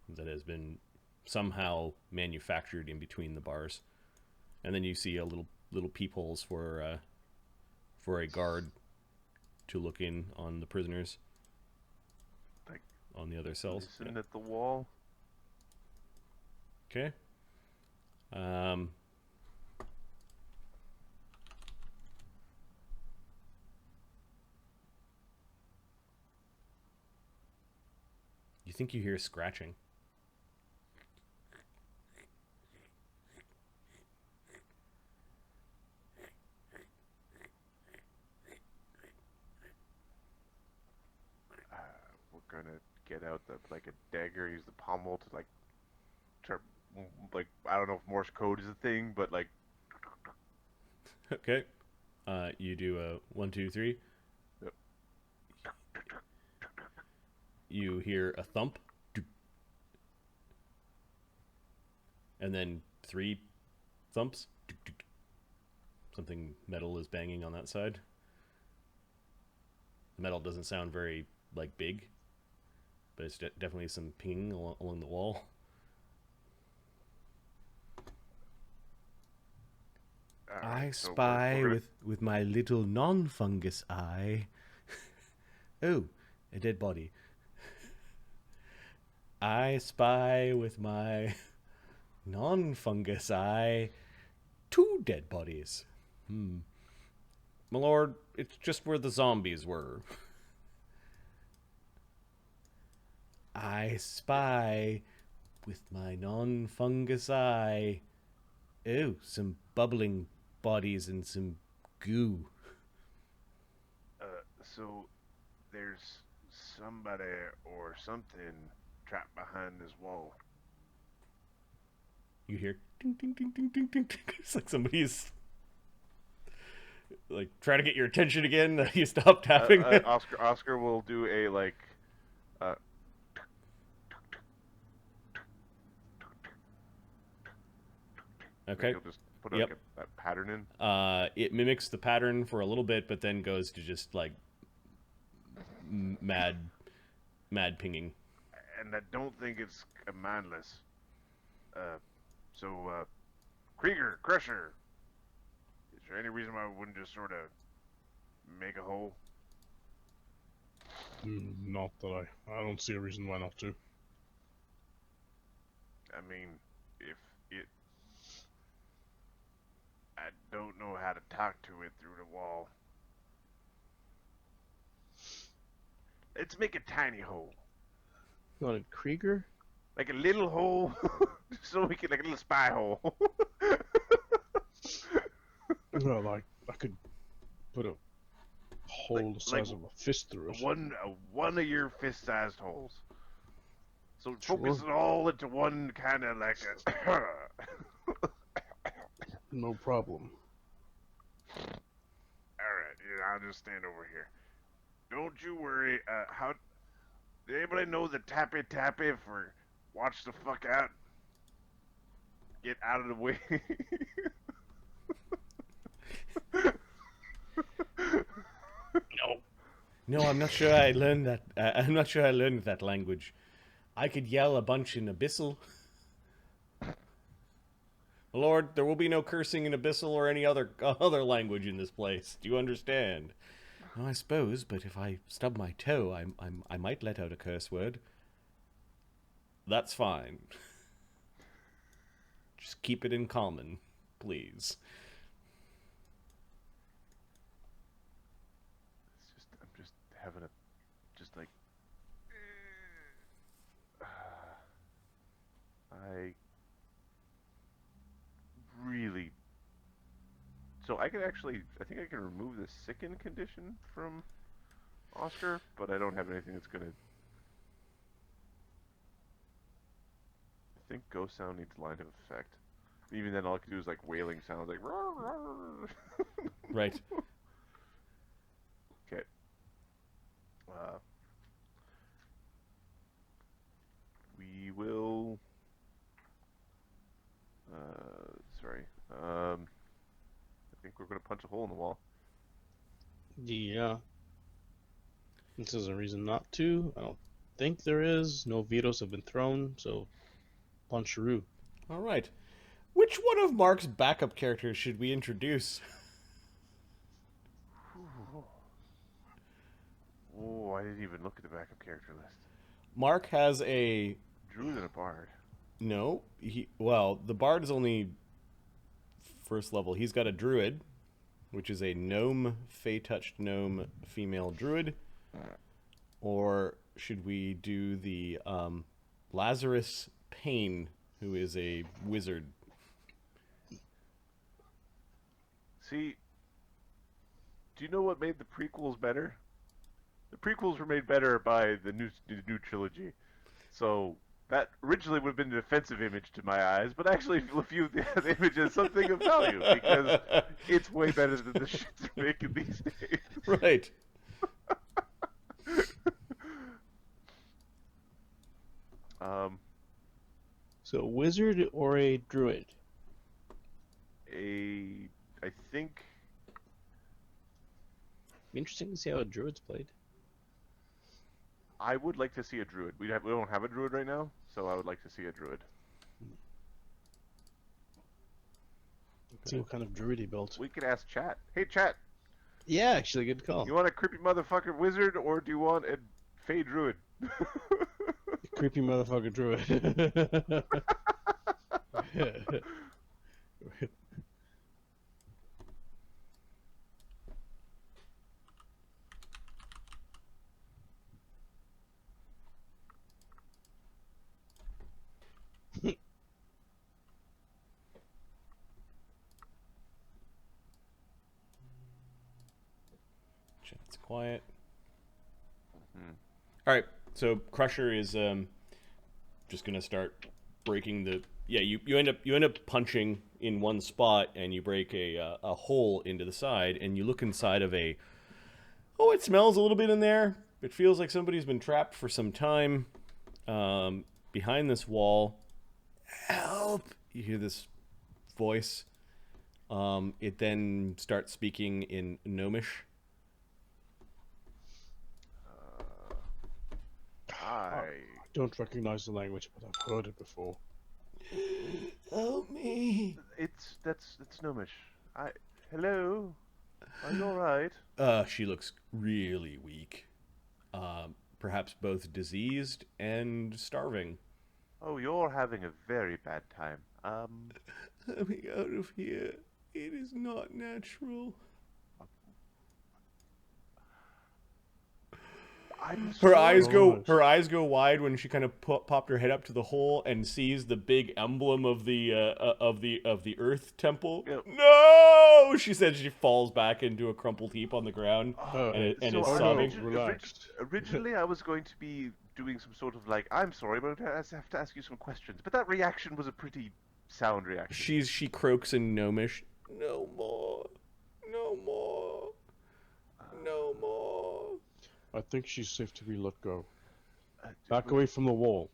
that has been somehow manufactured in between the bars. And then you see a little peepholes for a guard to look in on the prisoners, Like, on the other cells. listen at the wall. Okay. think you hear scratching. We're gonna get out a dagger, use the pommel to I don't know if Morse code is a thing, but Okay. You do a 1, 2, 3. Yep. You hear a thump. And then 3 thumps. Something metal is banging on that side. The metal doesn't sound very, big. But it's definitely some pinging along the wall. I so spy we're gonna- with my little non-fungus eye. Oh, a dead body. I spy with my non-fungus eye 2 dead bodies. My lord, it's just where the zombies were. I spy with my non-fungus eye. Oh, some bubbling bodies and some goo. So there's somebody or something trapped behind this wall. You hear ding ding ding ding ding ding ding. It's like somebody's trying to get your attention again. You stop tapping. Oscar will do a Okay. He'll just put Yep. a pattern in. It mimics the pattern for a little bit, but then goes to just mad pinging. And I don't think it's mindless. Krieger, Crusher, is there any reason why we wouldn't just sort of make a hole? Not that I don't see a reason why not to. I mean, I don't know how to talk to it through the wall. Let's make a tiny hole. You want a Krieger? Like a little hole, so we can, like a little spy hole. Well, I could put a hole the size of a fist through it. One of your fist-sized holes. So Sure. focus it all into one kind of like a... No problem. Alright, I'll just stand over here. Don't you worry. Did anybody know the tappy tappy for watch the fuck out? Get out of the way. No, I'm not sure I learned that. I'm not sure I learned that language. I could yell a bunch in Abyssal. Lord, there will be no cursing in Abyssal or any other language in this place. Do you understand? Oh, I suppose, but if I stub my toe, I might let out a curse word. That's fine. Just keep it in common, please. I'm just having I really... So I think I can remove the sicken condition from Oscar, but I don't have anything that's gonna... I think ghost sound needs line of effect. Even then all I can do is wailing sounds like... Right. Okay. We will... sorry. I think we're gonna punch a hole in the wall. Yeah. This is a reason not to. I don't think there is. No vetoes have been thrown, so puncharoo. All right. Which one of Mark's backup characters should we introduce? Oh, I didn't even look at the backup character list. Mark has a... Druid and a bard. No. The bard is only first level. He's got a druid, which is a gnome, fey-touched gnome female druid. Or should we do the Lazarus Payne, who is a wizard? See, do you know what made the prequels better? The prequels were made better by the new trilogy. So that originally would have been an offensive image to my eyes, but actually, if you view the image as something of value, because it's way better than the shit they're making these days. Right. So, wizard or a druid? I think Be interesting to see how a druid's played. I would like to see a druid. We don't have a druid right now, so I would like to see a druid. See what kind of druid he built. We could ask chat. Hey, chat. Yeah, actually, good call. You want a creepy motherfucker wizard, or do you want a fey druid? Creepy motherfucker druid. Chat's quiet. All right, so Crusher is just gonna start breaking the. Yeah, you end up punching in one spot, and you break a hole into the side, and you look inside of a. Oh, it smells a little bit in there. It feels like somebody's been trapped for some time behind this wall. Help! You hear this voice. It then starts speaking in gnomish. I Don't recognize the language, but I've heard it before. Help me! that's gnomish. Hello. Are you all right? She looks really weak. Perhaps both diseased and starving. Oh, you're having a very bad time. Let me out of here. It is not natural. I'm Her sorry. eyes go wide when she kind of popped her head up to the hole and sees the big emblem of the Earth Temple. Yep. No, she said. She falls back into a crumpled heap on the ground and is So sobbing. Relaxed. Originally, I was going to be doing some sort of like, I'm sorry, but I have to ask you some questions. But that reaction was a pretty sound reaction. She croaks in gnomish. No more, no more, no more. I think she's safe to be let go. Just Back away from the wall.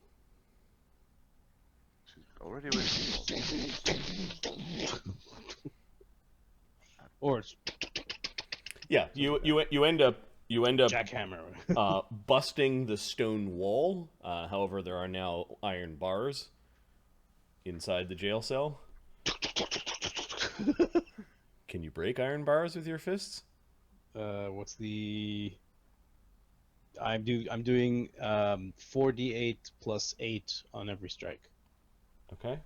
She's already away from the Or it's Yeah, you end up jackhammer. busting the stone wall. However, there are now iron bars inside the jail cell. Can you break iron bars with your fists? What's the? I'm doing 4d8 plus 8 on every strike. Okay.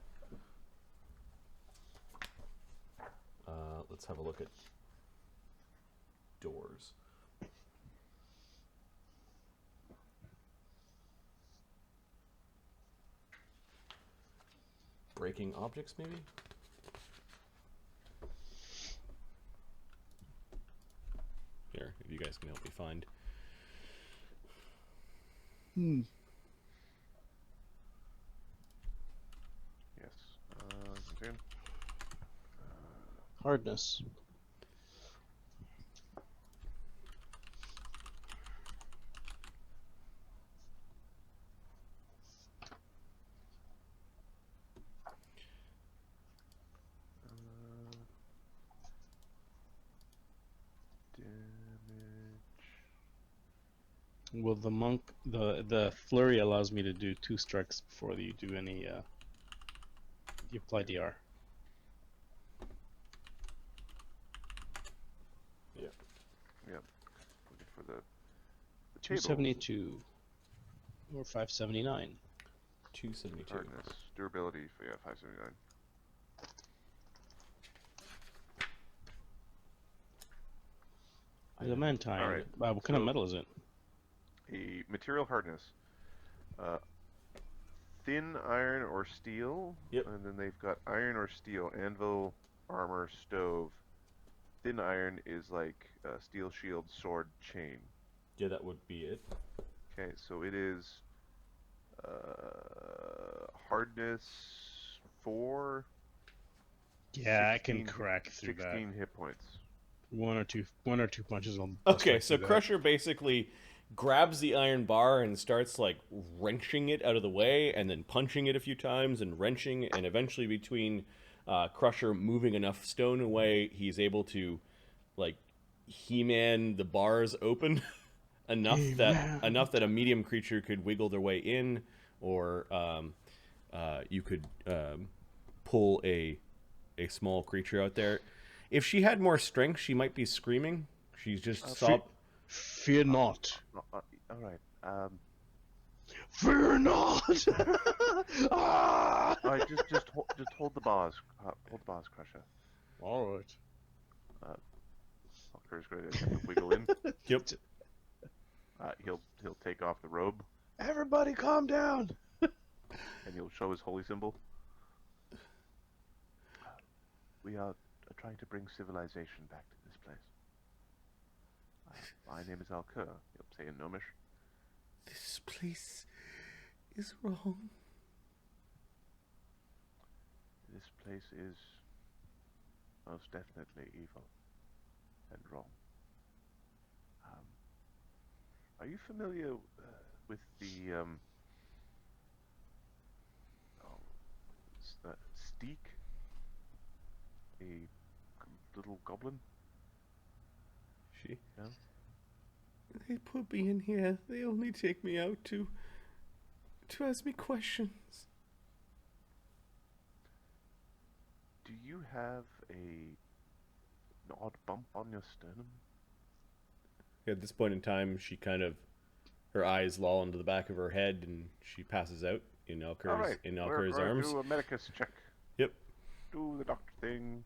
Let's have a look at doors. Breaking objects, maybe? Here, if you guys can help me find. Yes. Okay. Hardness. Well, the monk, the flurry allows me to do 2 strikes before you do any. You apply DR. Yep. Looking for the table. 272 or 579. 272. Hardness, durability. Yeah, 579. Adamantine. Alright, Wow, what kind of so- metal is it? a material hardness. Uh, thin iron or steel. Yep. And then they've got iron or steel, anvil, armor, stove. Thin iron is like steel shield, sword, chain. Yeah, that would be it. Okay, so it is hardness 4, Yeah, I can 16 crack through that. 16 hit points. One or two punches on. Okay, so Crusher basically grabs the iron bar and starts like wrenching it out of the way, and then punching it a few times and wrenching, and eventually between Crusher moving enough stone away, he's able to like He-Man the bars open enough that a medium creature could wiggle their way in, or you could pull a small creature out there. If she had more strength, she might be screaming. She's just Fear not. All right. Fear not. Ah! All right. Just hold the bars. Hold the bars, Crusher. All right. Oscar's going to have to wiggle in. Yep. He'll take off the robe Everybody, calm down. and he'll show his holy symbol. We are trying to bring civilization back to this place. My name is Alker. He'll say in Gnomish. This place is wrong. This place is most definitely evil and wrong. Are you familiar with the Stihk, a little goblin? She. No? They put me in here. They only take me out to ask me questions. Do you have an odd bump on your sternum? At this point in time, she kind of, her eyes loll into the back of her head, and she passes out in Elker's arms. Do a medicus check. Yep. Do the doctor thing.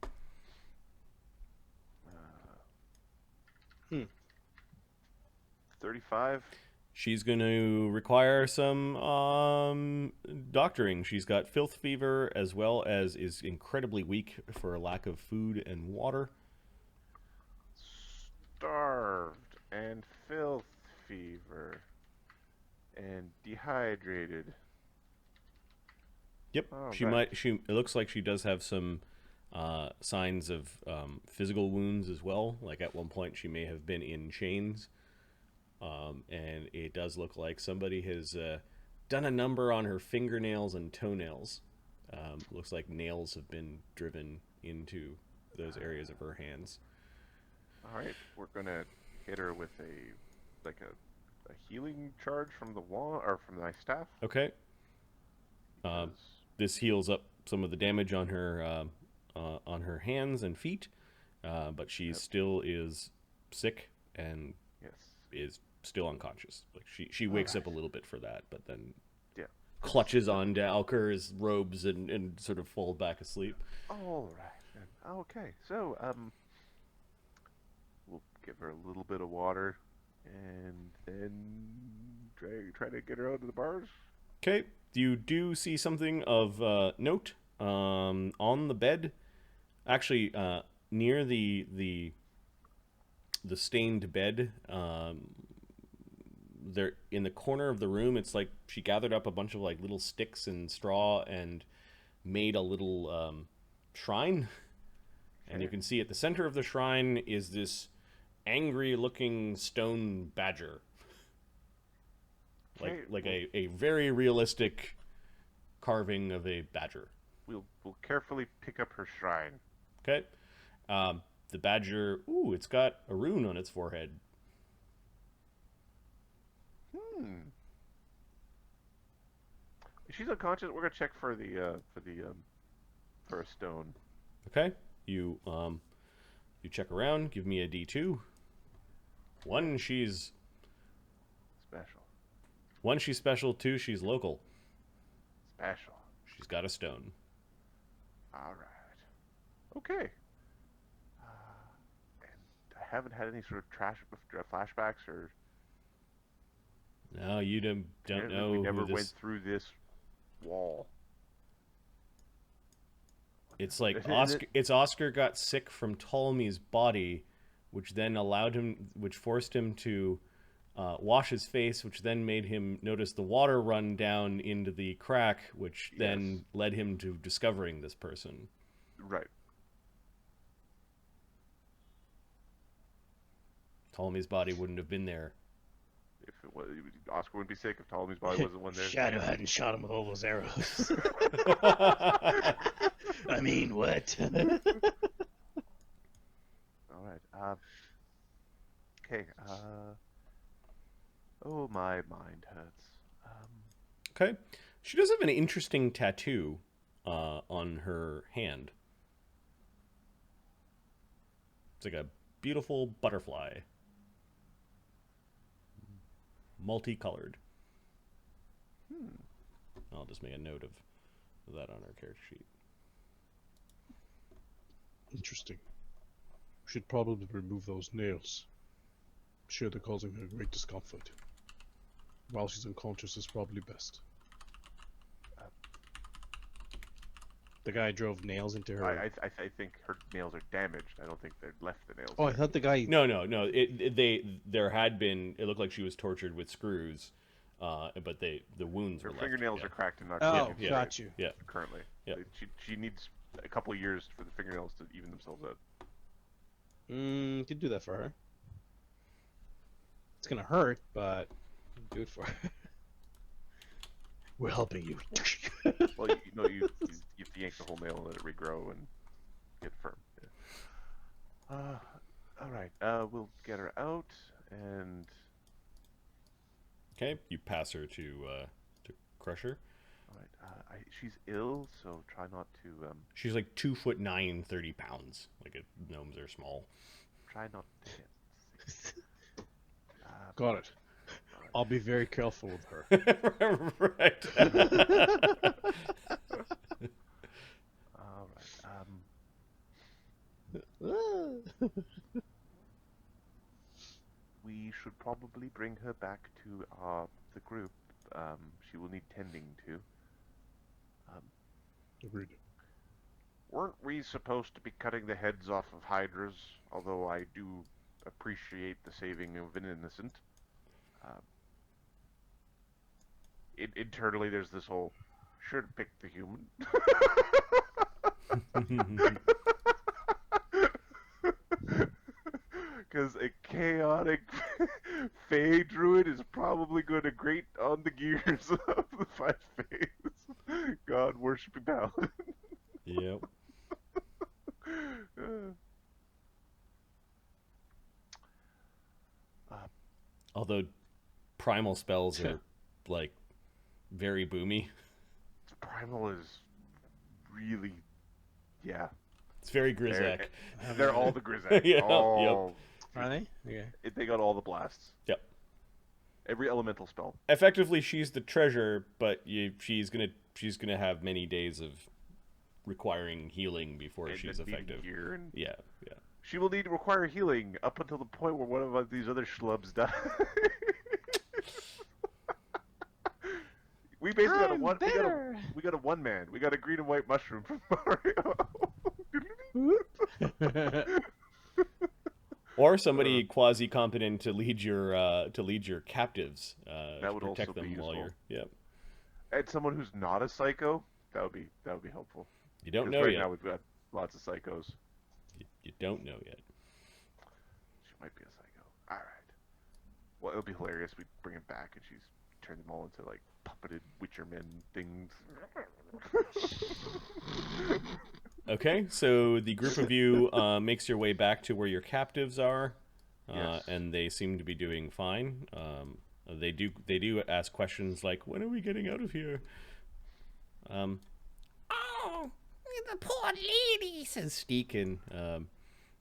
35. She's going to require some doctoring. She's got filth fever, as well as is incredibly weak for a lack of food and water. Starved and filth fever and dehydrated. Yep. Oh, She right. might. It looks like she does have some signs of physical wounds as well. Like at one point, she may have been in chains. And it does look like somebody has done a number on her fingernails and toenails. Looks like nails have been driven into those areas of her hands. All right, we're gonna hit her with a healing charge from the wall or from my staff. Okay. because- This heals up some of the damage on her hands and feet, but she still is sick and yes. is still unconscious. Like she wakes up a little bit for that, but then Yeah. clutches on to Alker's robes and sort of falls back asleep. All right. Then. Okay. So we'll give her a little bit of water, and then try to get her out of the bars. Okay, you do see something of note on the bed. Actually, near the stained bed, there in the corner of the room, it's like she gathered up a bunch of like little sticks and straw and made a little shrine. And you can see at the center of the shrine is this angry-looking stone badger. Like a very realistic carving of a badger. We'll carefully pick up her shrine. Okay. The badger, it's got a rune on its forehead. If she's unconscious, we're gonna check for a stone. Okay. You check around, give me a D2. One, she's special, two, she's local. Special. She's got a stone. All right. Okay. And I haven't had any sort of flashbacks or No, you don't Apparently know we who never this... went through this wall. It's like And Oscar got sick from Ptolemy's body, which then which forced him to wash his face, which then made him notice the water run down into the crack, which then led him to discovering this person. Right. Ptolemy's body wouldn't have been there. If it was, Oscar wouldn't be sick if Ptolemy's body wasn't one there. Shadow hadn't shot him with all those arrows. I mean, what? All right. Okay. Oh, my mind hurts. Okay. She does have an interesting tattoo on her hand. It's like a beautiful butterfly. Multicolored. I'll just make a note of that on our character sheet. Interesting. We should probably remove those nails. I'm sure they're causing her great discomfort. While she's unconscious is probably best. The guy drove nails into her. I think her nails are damaged. I don't think they left the nails. Oh, I there. thought the guy. No. There had been. It looked like she was tortured with screws, but the wounds Her were fingernails left. are cracked and not Oh, clean yeah. got you. Yeah. currently. Yeah. She needs a couple of years for the fingernails to even themselves out. Could do that for her. It's gonna hurt, but do it for her. We're helping you. Well, you have to yank the whole nail and let it regrow and get firm. Yeah. All right. We'll get her out and. Okay, you pass her to Crusher. All right. She's ill, so try not to. She's like 2'9", 30 pounds. Like gnomes are small. Try not to get sick. Got it. I'll be very careful with her. Right. All right. We should probably bring her back to the group. She will need tending to. Agreed. Weren't we supposed to be cutting the heads off of hydras? Although I do appreciate the saving of an innocent. Internally, there's this whole should pick the human. Because a chaotic Fey druid is probably going to grate on the gears of the 5 Fays. God worshipping paladin. Yep. Although primal spells are like very boomy. Primal is really, yeah. It's very Grizak. They're all the Grizak. Yeah, all, Are they? Okay. They got all the blasts. Yep. Every elemental spell. Effectively, she's the treasure, but she's gonna have many days of requiring healing before And she's then needing effective. gear and Yeah. she will need to require healing up until the point where one of these other schlubs die. We basically got a one. We got a one man. We got a green and white mushroom from Mario. Or somebody quasi competent to lead your captives. That to would protect also be them while useful. you're. Yep. And someone who's not a psycho. That would be helpful. You don't 'Cause know right yet. now we've got lots of psychos. You don't know yet. She might be a psycho. All right. Well, it'll be hilarious. We bring him back and she's turned them all into like puppeted Witcher men things. Okay, so the group of you makes your way back to where your captives are, Yes. and they seem to be doing fine. They do ask questions like, "When are we getting out of here?" Oh, the poor lady, says Stihk, and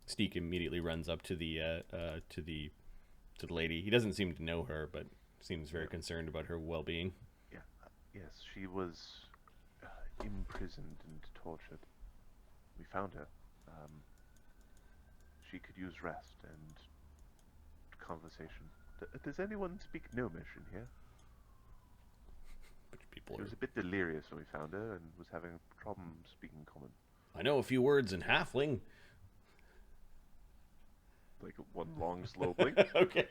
Stihk immediately runs up to the lady. He doesn't seem to know her, but seems very concerned about her well-being. Yeah. Yes, she was imprisoned and tortured. We found her. She could use rest and conversation. Does anyone speak Gnomish in here? Templar. She was a bit delirious when we found her and was having a problem speaking common. I know a few words in halfling. Like one long, slow blink. Okay.